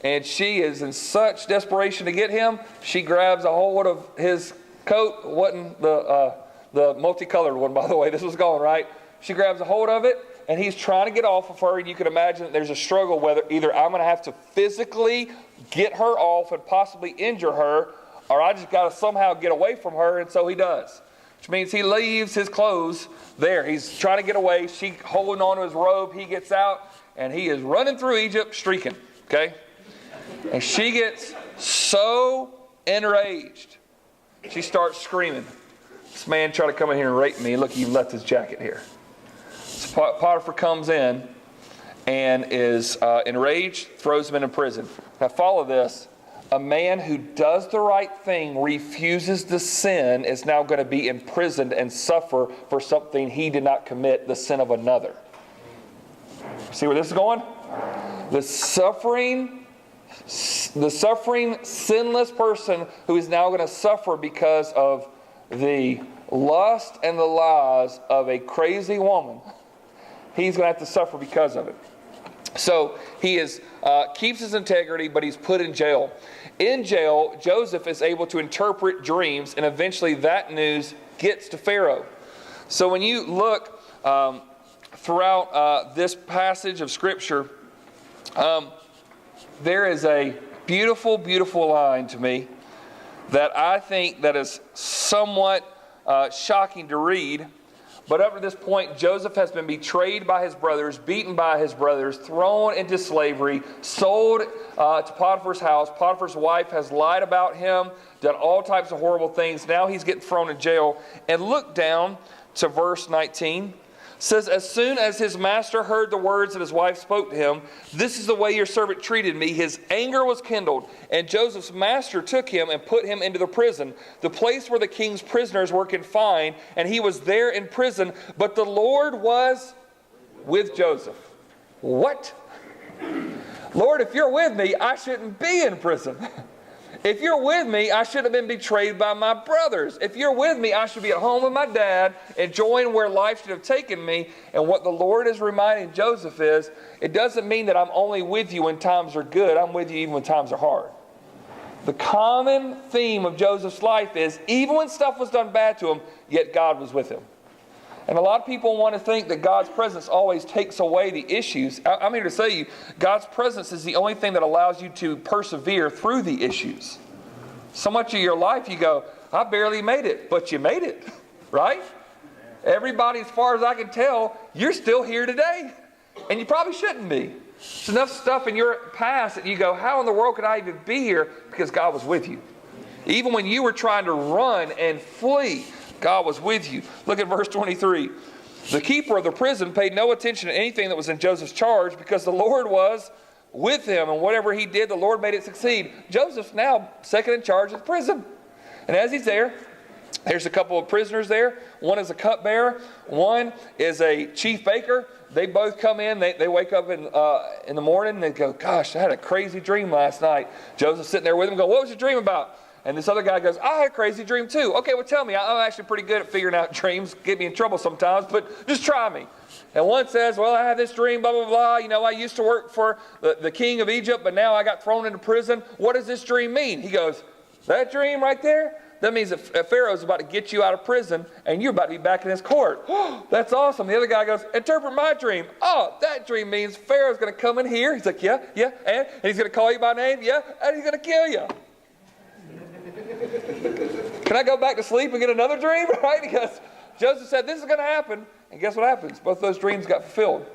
and she is in such desperation to get him, she grabs a hold of his coat. It wasn't the multicolored one, by the way. This was gone, right? She grabs a hold of it, and he's trying to get off of her, and you can imagine that there's a struggle whether either I'm going to have to physically get her off and possibly injure her, or I just got to somehow get away from her, and so he does. Which means he leaves his clothes there. He's trying to get away. She holding on to his robe. He gets out, and he is running through Egypt streaking, okay? And she gets so enraged, she starts screaming, this man tried to come in here and rape me. Look, he left his jacket here. So Potiphar comes in and is enraged, throws him into prison. Now follow this. A man who does the right thing, refuses to sin, is now going to be imprisoned and suffer for something he did not commit, the sin of another. See where this is going? The suffering, sinless person who is now going to suffer because of the lust and the lies of a crazy woman, he's going to have to suffer because of it. So he keeps his integrity, but he's put in jail. In jail, Joseph is able to interpret dreams, and eventually that news gets to Pharaoh. So when you look throughout this passage of Scripture, there is a beautiful, beautiful line to me that I think that is somewhat shocking to read. But up to this point, Joseph has been betrayed by his brothers, beaten by his brothers, thrown into slavery, sold to Potiphar's house. Potiphar's wife has lied about him, done all types of horrible things. Now he's getting thrown in jail. And look down to verse 19. It says, as soon as his master heard the words that his wife spoke to him, this is the way your servant treated me. His anger was kindled, and Joseph's master took him and put him into the prison, the place where the king's prisoners were confined, and he was there in prison. But the Lord was with Joseph. What? Lord, if you're with me, I shouldn't be in prison. If you're with me, I should have been betrayed by my brothers. If you're with me, I should be at home with my dad, enjoying where life should have taken me. And what the Lord is reminding Joseph is, it doesn't mean that I'm only with you when times are good. I'm with you even when times are hard. The common theme of Joseph's life is, even when stuff was done bad to him, yet God was with him. And a lot of people want to think that God's presence always takes away the issues. I'm here to tell you, God's presence is the only thing that allows you to persevere through the issues. So much of your life you go, I barely made it, but you made it, right? Everybody, as far as I can tell, you're still here today. And you probably shouldn't be. There's enough stuff in your past that you go, how in the world could I even be here? Because God was with you. Even when you were trying to run and flee, God was with you. Look at verse 23. The keeper of the prison paid no attention to anything that was in Joseph's charge because the Lord was with him, and whatever he did, the Lord made it succeed. Joseph's now second in charge of the prison. And as he's there, there's a couple of prisoners there. One is a cupbearer. One is a chief baker. They both come in. They wake up in the morning, and they go, gosh, I had a crazy dream last night. Joseph's sitting there with him, go, what was your dream about? And this other guy goes, I had a crazy dream too. Okay, well tell me. I'm actually pretty good at figuring out dreams. Get me in trouble sometimes, but just try me. And one says, well, I had this dream, blah, blah, blah. You know, I used to work for the king of Egypt, but now I got thrown into prison. What does this dream mean? He goes, that dream right there? That means that Pharaoh's about to get you out of prison, and you're about to be back in his court. That's awesome. The other guy goes, interpret my dream. Oh, that dream means Pharaoh's going to come in here. He's like, yeah, and he's going to call you by name, yeah, and he's going to kill you. Can I go back to sleep and get another dream? Right? Because Joseph said, this is going to happen. And guess what happens? Both those dreams got fulfilled.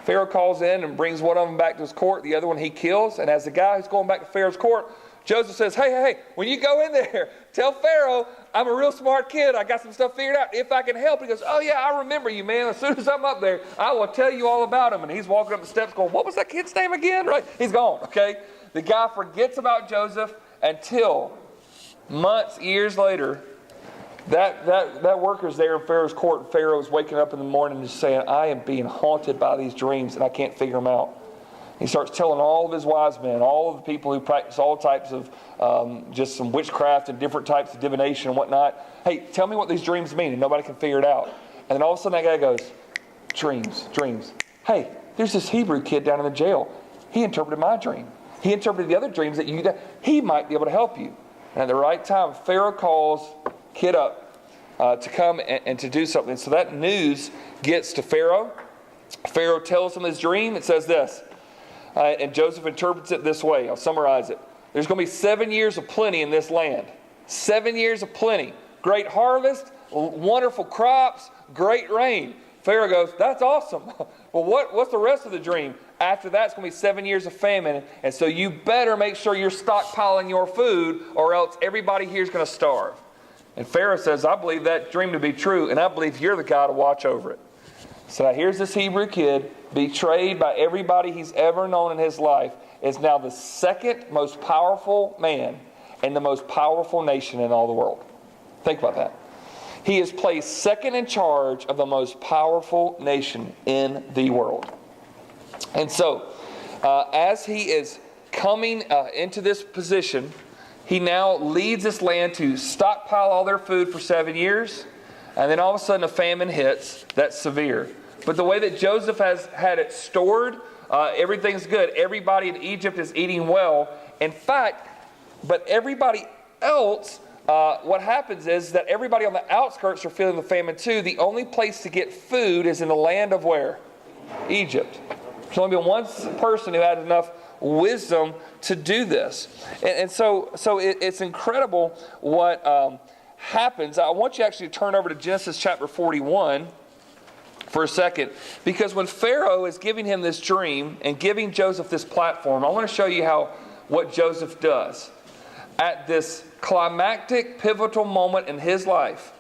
Pharaoh calls in and brings one of them back to his court. The other one he kills. And as the guy who's going back to Pharaoh's court, Joseph says, hey, when you go in there, tell Pharaoh I'm a real smart kid. I got some stuff figured out. If I can help. He goes, oh yeah, I remember you, man. As soon as I'm up there, I will tell you all about him. And he's walking up the steps going, what was that kid's name again? Right? He's gone, okay? The guy forgets about Joseph until months, years later, that worker's there in Pharaoh's court, and Pharaoh's waking up in the morning and just saying, I am being haunted by these dreams and I can't figure them out. He starts telling all of his wise men, all of the people who practice all types of just some witchcraft and different types of divination and whatnot. Hey, tell me what these dreams mean, and nobody can figure it out. And then all of a sudden that guy goes, dreams. Hey, there's this Hebrew kid down in the jail. He interpreted my dream. He interpreted the other dreams that you did. He might be able to help you. And at the right time, Pharaoh calls kid up to come and to do something. So that news gets to Pharaoh. Pharaoh tells him his dream. It says this, and Joseph interprets it this way. I'll summarize it. There's going to be 7 years of plenty in this land. 7 years of plenty. Great harvest, wonderful crops, great rain. Pharaoh goes, that's awesome. Well, what's the rest of the dream? After that, it's going to be 7 years of famine, and so you better make sure you're stockpiling your food, or else everybody here is going to starve. And Pharaoh says, I believe that dream to be true, and I believe you're the guy to watch over it. So now here's this Hebrew kid, betrayed by everybody he's ever known in his life, is now the second most powerful man and the most powerful nation in all the world. Think about that. He is placed second in charge of the most powerful nation in the world. And so, as he is coming into this position, he now leads this land to stockpile all their food for 7 years, and then all of a sudden a famine hits that's severe. But the way that Joseph has had it stored, everything's good. Everybody in Egypt is eating well. In fact, but everybody else, what happens is that everybody on the outskirts are feeling the famine too. The only place to get food is in the land of where? Egypt. There's only been one person who had enough wisdom to do this. And so it's incredible what happens. I want you actually to turn over to Genesis chapter 41 for a second. Because when Pharaoh is giving him this dream and giving Joseph this platform, I want to show you what Joseph does. At this climactic, pivotal moment in his life,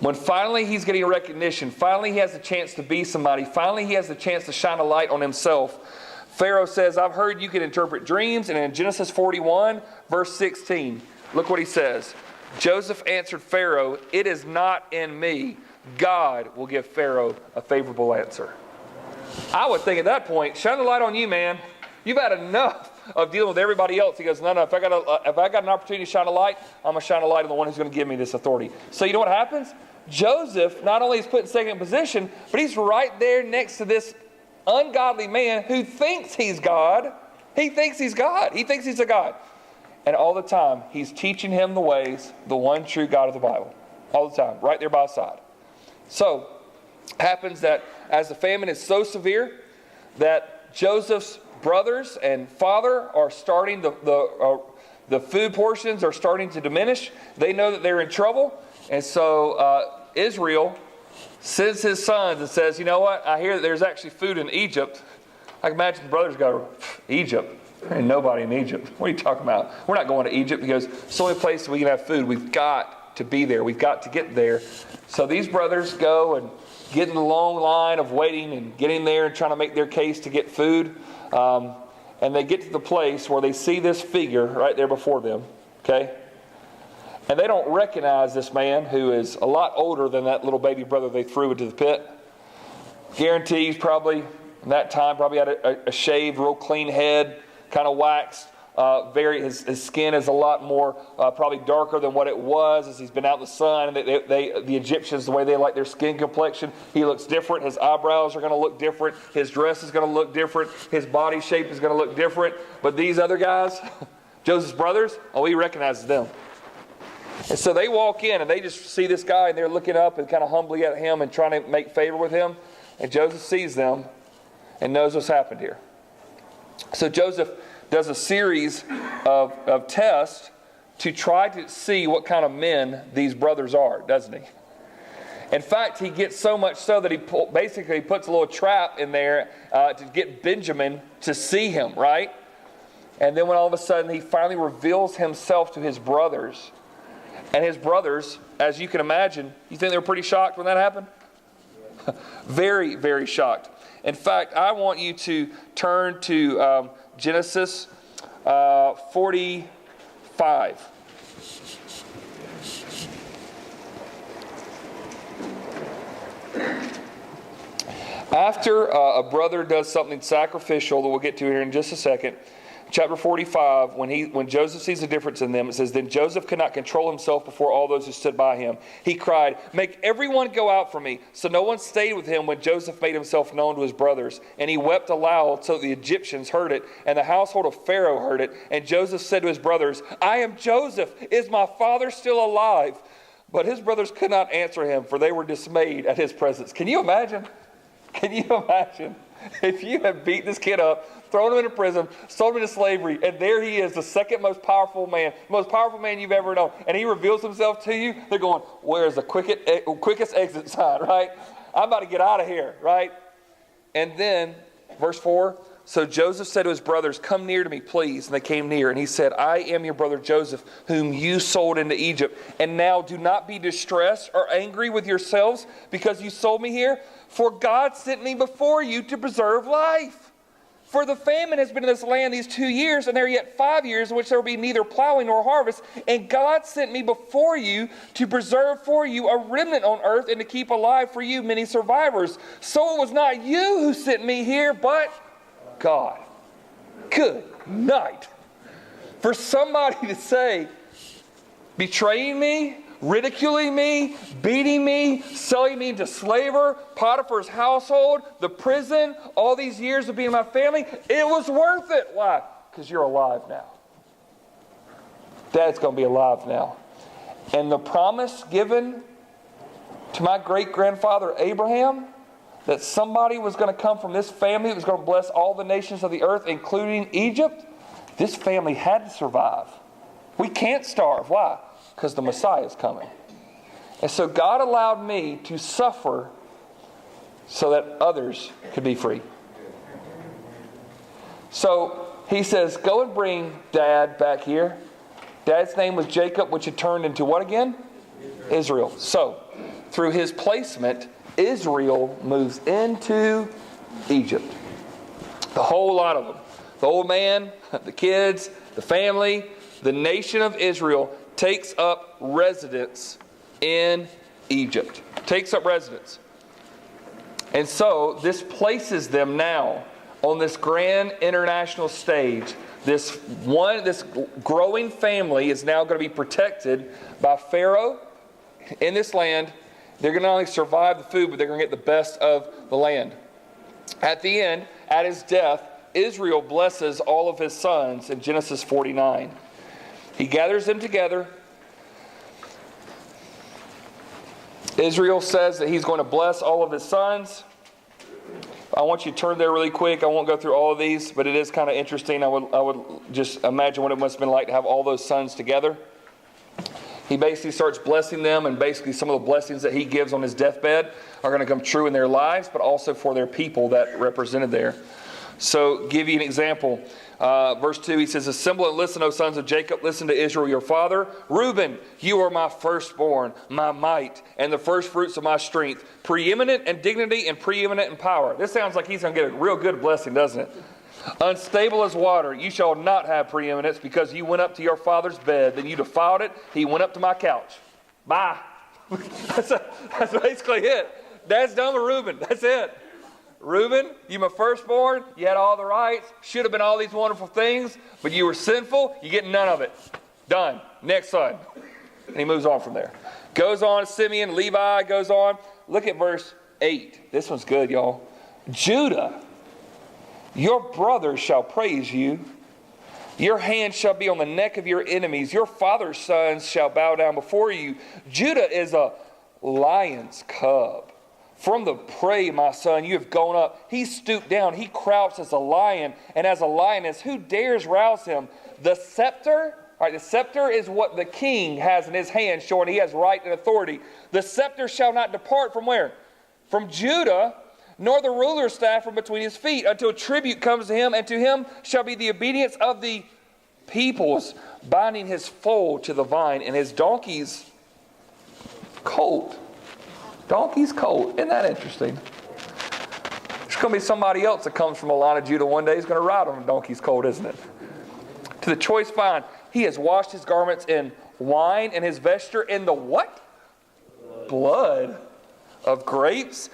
when finally he's getting recognition, finally he has a chance to be somebody, finally he has a chance to shine a light on himself, Pharaoh says, I've heard you can interpret dreams. And in Genesis 41, verse 16, look what he says. Joseph answered Pharaoh, it is not in me. God will give Pharaoh a favorable answer. I would think at that point, shine the light on you, man. You've had enough of dealing with everybody else. He goes, no, if I got an opportunity to shine a light, I'm going to shine a light on the one who's going to give me this authority. So you know what happens? Joseph not only is put in second position, but he's right there next to this ungodly man who thinks he's God. He thinks he's God. He thinks he's a God. And all the time, he's teaching him the ways, the one true God of the Bible. All the time, right there by his side. So, happens that as the famine is so severe that Joseph's brothers and father are starting, the food portions are starting to diminish. They know that they're in trouble. And so Israel sends his sons and says, you know what? I hear that there's actually food in Egypt. I can imagine the brothers go, Egypt? There ain't nobody in Egypt. What are you talking about? We're not going to Egypt because it's the only place we can have food. We've got to be there. We've got to get there. So these brothers go and get in the long line of waiting and getting there and trying to make their case to get food. And they get to the place where they see this figure right there before them. Okay? And they don't recognize this man who is a lot older than that little baby brother they threw into the pit. Guarantees probably, in that time, probably had a shaved, real clean head, kind of waxed. His skin is a lot more, probably darker than what it was as he's been out in the sun. The Egyptians, the way they like their skin complexion, he looks different. His eyebrows are going to look different. His dress is going to look different. His body shape is going to look different. But these other guys, Joseph's brothers, he recognizes them. And so they walk in and they just see this guy and they're looking up and kind of humbly at him and trying to make favor with him. And Joseph sees them and knows what's happened here. So Joseph does a series of tests to try to see what kind of men these brothers are, doesn't he? In fact, he gets so much so that he basically puts a little trap in there to get Benjamin to see him, right? And then when all of a sudden he finally reveals himself to his brothers, and his brothers, as you can imagine, you think they were pretty shocked when that happened? Very, very shocked. In fact, I want you to turn to Genesis 45. After a brother does something sacrificial that we'll get to here in just a second, chapter 45, when Joseph sees the difference in them, it says, "Then Joseph could not control himself before all those who stood by him. He cried, 'Make everyone go out from me.' So no one stayed with him when Joseph made himself known to his brothers. And he wept aloud so the Egyptians heard it, and the household of Pharaoh heard it. And Joseph said to his brothers, 'I am Joseph. Is my father still alive?' But his brothers could not answer him, for they were dismayed at his presence." Can you imagine? Can you imagine if you had beat this kid up, thrown him into prison, sold him into slavery, and there he is, the second most powerful man you've ever known, and he reveals himself to you? They're going, "Where's the quickest exit sign," right? "I'm about to get out of here," right? And then, verse 4, "So Joseph said to his brothers, 'Come near to me, please.' And they came near, and he said, 'I am your brother Joseph, whom you sold into Egypt. And now do not be distressed or angry with yourselves because you sold me here. For God sent me before you to preserve life. For the famine has been in this land these 2 years, and there are yet 5 years in which there will be neither plowing nor harvest. And God sent me before you to preserve for you a remnant on earth and to keep alive for you many survivors. So it was not you who sent me here, but God." Good night. For somebody to say, betraying me, ridiculing me, beating me, selling me into slavery, Potiphar's household, the prison, all these years of being in my family, it was worth it. Why? Because you're alive now. Dad's going to be alive now. And the promise given to my great-grandfather Abraham, that somebody was going to come from this family that was going to bless all the nations of the earth, including Egypt, this family had to survive. We can't starve. Why? Because the Messiah is coming. And so God allowed me to suffer so that others could be free. So he says, "Go and bring Dad back here." Dad's name was Jacob, which had turned into what again? Israel. So through his placement, Israel moves into Egypt. The whole lot of them. The old man, the kids, the family, the nation of Israel takes up residence in Egypt. Takes up residence. And so this places them now on this grand international stage. This growing family is now going to be protected by Pharaoh in this land. They're going to not only survive the food, but they're going to get the best of the land. At the end, at his death, Israel blesses all of his sons in Genesis 49. He gathers them together. Israel says that he's going to bless all of his sons. I want you to turn there really quick. I won't go through all of these, but it is kind of interesting. I would just imagine what it must have been like to have all those sons together. He basically starts blessing them, and basically some of the blessings that he gives on his deathbed are going to come true in their lives, but also for their people that represented there. So, give you an example. Verse 2, he says, "Assemble and listen, O sons of Jacob. Listen to Israel, your father. Reuben, you are my firstborn, my might, and the first fruits of my strength. Preeminent in dignity and preeminent in power." This sounds like he's going to get a real good blessing, doesn't it? "Unstable as water, you shall not have preeminence, because you went up to your father's bed. Then you defiled it. He went up to my couch." Bye. That's basically it. Dad's done with Reuben. That's it. "Reuben, you my firstborn. You had all the rights. Should have been all these wonderful things, but you were sinful. You get none of it. Done. Next son." And he moves on from there. Goes on, Simeon, Levi goes on. Look at verse 8. This one's good, y'all. "Judah, your brothers shall praise you. Your hand shall be on the neck of your enemies. Your father's sons shall bow down before you. Judah is a lion's cub. From the prey, my son, you have gone up. He stooped down. He crouched as a lion and as a lioness. Who dares rouse him? The scepter," all right, the scepter is what the king has in his hand, showing he has right and authority. "The scepter shall not depart" from where? "From Judah, nor the ruler's staff from between his feet, until tribute comes to him, and to him shall be the obedience of the peoples, binding his foal to the vine and his donkey's colt." Donkey's colt. Isn't that interesting? There's going to be somebody else that comes from a line of Judah one day who's going to ride on a donkey's colt, isn't it? "To the choice vine, he has washed his garments in wine, and his vesture in the" what? "Blood of grapes.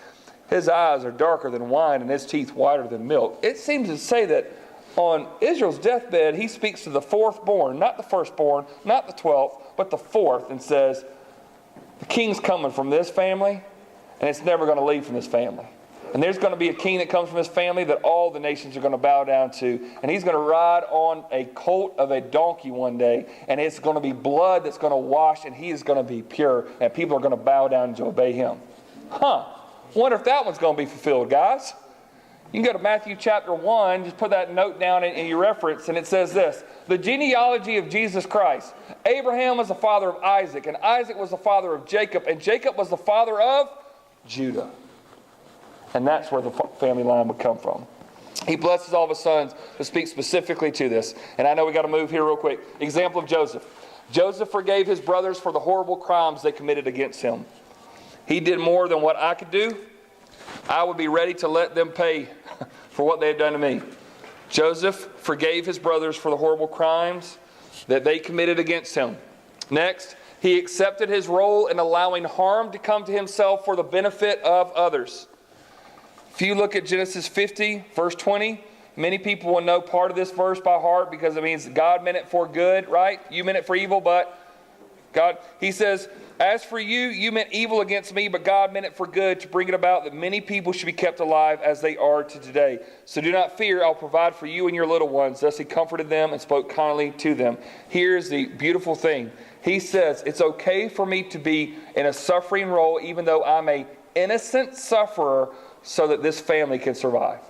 His eyes are darker than wine and his teeth whiter than milk. It seems to say that on Israel's deathbed, he speaks to the fourth born, not the firstborn, not the 12th, but the fourth, and says, the king's coming from this family, and it's never going to leave from this family. And there's going to be a king that comes from his family that all the nations are going to bow down to. And he's going to ride on a colt of a donkey one day. And it's going to be blood that's going to wash, and he is going to be pure. And people are going to bow down and obey him. Wonder if that one's going to be fulfilled, guys. You can go to Matthew chapter 1. Just put that note down in your reference. And it says this. The genealogy of Jesus Christ. Abraham was the father of Isaac. And Isaac was the father of Jacob. And Jacob was the father of Judah. And that's where the family line would come from. He blesses all of his sons to speak specifically to this. And I know we got to move here real quick. Example of Joseph. Joseph forgave his brothers for the horrible crimes they committed against him. He did more than what I could do. I would be ready to let them pay for what they had done to me. Joseph forgave his brothers for the horrible crimes that they committed against him. Next, he accepted his role in allowing harm to come to himself for the benefit of others. If you look at Genesis 50, verse 20, many people will know part of this verse by heart because it means God meant it for good, right? You meant it for evil, but God, he says, as for you, you meant evil against me, but God meant it for good to bring it about that many people should be kept alive as they are to today. So do not fear, I'll provide for you and your little ones. Thus he comforted them and spoke kindly to them. Here's the beautiful thing. He says, it's okay for me to be in a suffering role even though I'm an innocent sufferer, so that this family can survive.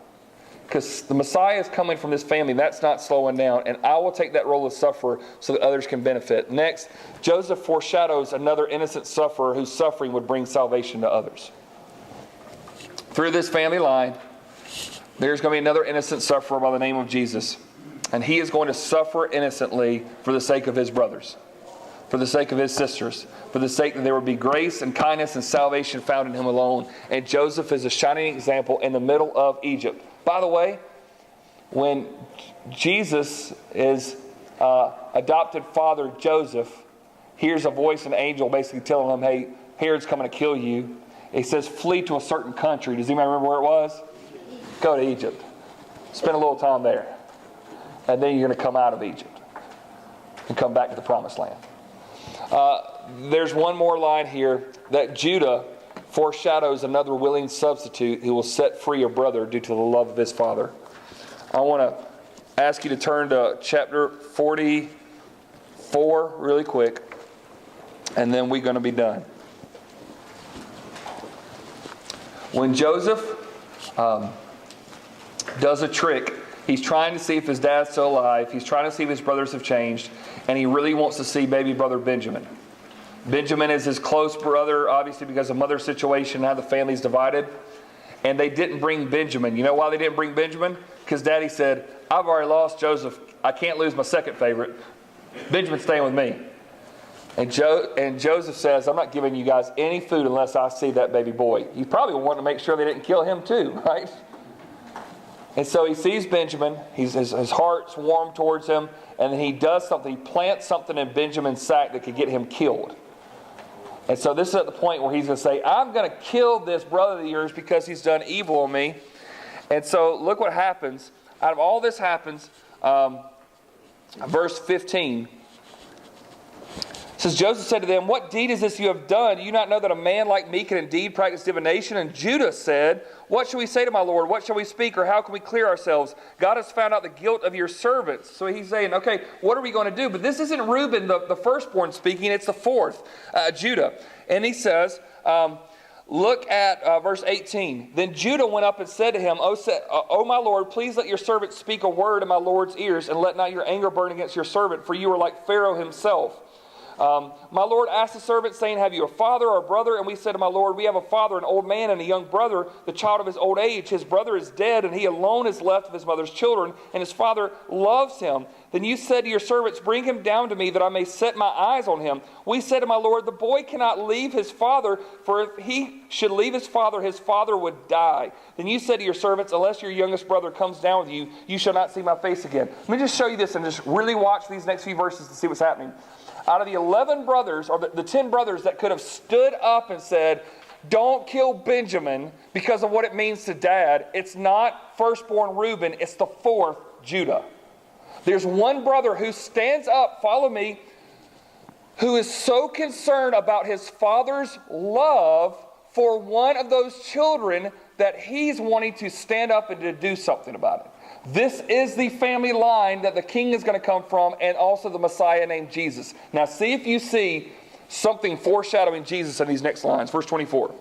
Because the Messiah is coming from this family. That's not slowing down. And I will take that role of sufferer so that others can benefit. Next, Joseph foreshadows another innocent sufferer whose suffering would bring salvation to others. Through this family line, there's going to be another innocent sufferer by the name of Jesus. And he is going to suffer innocently for the sake of his brothers, for the sake of his sisters, for the sake that there would be grace and kindness and salvation found in him alone. And Joseph is a shining example in the middle of Egypt. By the way, when Jesus' adopted father, Joseph, hears a voice, an angel basically telling him, hey, Herod's coming to kill you. He says, flee to a certain country. Does anybody remember where it was? Go to Egypt. Spend a little time there. And then you're going to come out of Egypt and come back to the promised land. There's one more line here that Judah foreshadows another willing substitute who will set free a brother due to the love of his father. I want to ask you to turn to chapter 44 really quick, and then we're going to be done. When Joseph does a trick, he's trying to see if his dad's still alive. He's trying to see if his brothers have changed. And he really wants to see baby brother Benjamin. Benjamin is his close brother, obviously because of mother's situation, how the family's divided. And they didn't bring Benjamin. You know why they didn't bring Benjamin? Because Daddy said, I've already lost Joseph. I can't lose my second favorite. Benjamin's staying with me. And Joseph says, I'm not giving you guys any food unless I see that baby boy. You probably want to make sure they didn't kill him too, right? And so he sees Benjamin. His heart's warm towards him. And then he does something. He plants something in Benjamin's sack that could get him killed. And so this is at the point where he's going to say, I'm going to kill this brother of yours because he's done evil on me. And so look what happens. Out of all this happens, verse 15. It says, Joseph said to them, what deed is this you have done? Do you not know that a man like me can indeed practice divination? And Judah said, what shall we say to my Lord? What shall we speak? Or how can we clear ourselves? God has found out the guilt of your servants. So he's saying, okay, what are we going to do? But this isn't Reuben, the firstborn, speaking. It's the fourth, Judah. And he says, look at verse 18. Then Judah went up and said to him, O my Lord, please let your servant speak a word in my Lord's ears, and let not your anger burn against your servant, for you are like Pharaoh himself. My Lord asked the servant, saying, have you a father or a brother? And we said to my Lord, we have a father, an old man, and a young brother, the child of his old age. His brother is dead, and he alone is left of his mother's children, and his father loves him. Then you said to your servants, bring him down to me, that I may set my eyes on him. We said to my Lord, the boy cannot leave his father, for if he should leave his father would die. Then you said to your servants, unless your youngest brother comes down with you, you shall not see my face again. Let me just show you this, and just really watch these next few verses to see what's happening. Out of the 11 brothers, or the 10 brothers that could have stood up and said, don't kill Benjamin because of what it means to Dad. It's not firstborn Reuben, it's the fourth Judah. There's one brother who stands up, follow me, who is so concerned about his father's love for one of those children that he's wanting to stand up and to do something about it. This is the family line that the king is going to come from, and also the Messiah named Jesus. Now see if you see something foreshadowing Jesus in these next lines. Verse 24.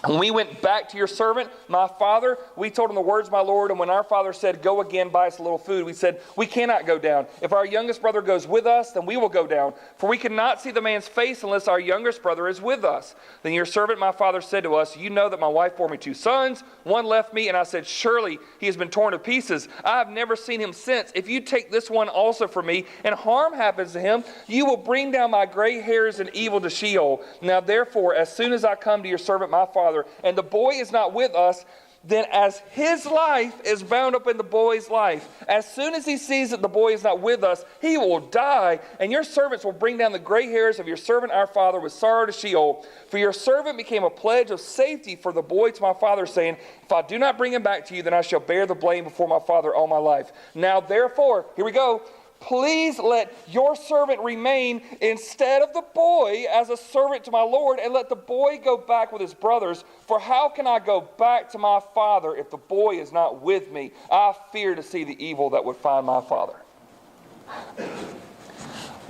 When we went back to your servant, my father, we told him the words of my Lord, and when our father said, go again, buy us a little food, we said, we cannot go down. If our youngest brother goes with us, then we will go down. For we cannot see the man's face unless our youngest brother is with us. Then your servant, my father, said to us, you know that my wife bore me 2 sons. One left me, and I said, surely he has been torn to pieces. I have never seen him since. If you take this one also from me, and harm happens to him, you will bring down my gray hairs and evil to Sheol. Now therefore, as soon as I come to your servant, my father, and the boy is not with us, then as his life is bound up in the boy's life, as soon as he sees that the boy is not with us, he will die, and your servants will bring down the gray hairs of your servant our father with sorrow to Sheol. For your servant became a pledge of safety for the boy to my father, saying, if I do not bring him back to you, then I shall bear the blame before my father all my life. Now therefore, here we go, please let your servant remain instead of the boy as a servant to my Lord, and let the boy go back with his brothers. For how can I go back to my father if the boy is not with me? I fear to see the evil that would find my father.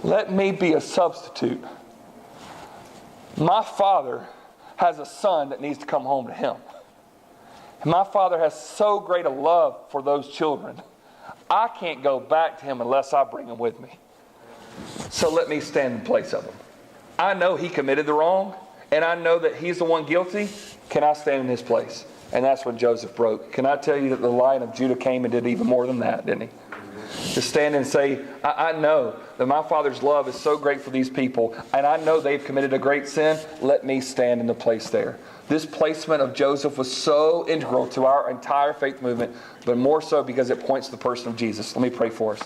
Let me be a substitute. My father has a son that needs to come home to him. And my father has so great a love for those children. I can't go back to him unless I bring him with me. So let me stand in place of him. I know he committed the wrong, and I know that he's the one guilty. Can I stand in his place? And that's when Joseph broke. Can I tell you that the Lion of Judah came and did even more than that, didn't he? To stand and say, I know that my father's love is so great for these people, and I know they've committed a great sin. Let me stand in the place there. This placement of Joseph was so integral to our entire faith movement, but more so because it points to the person of Jesus. Let me pray for us.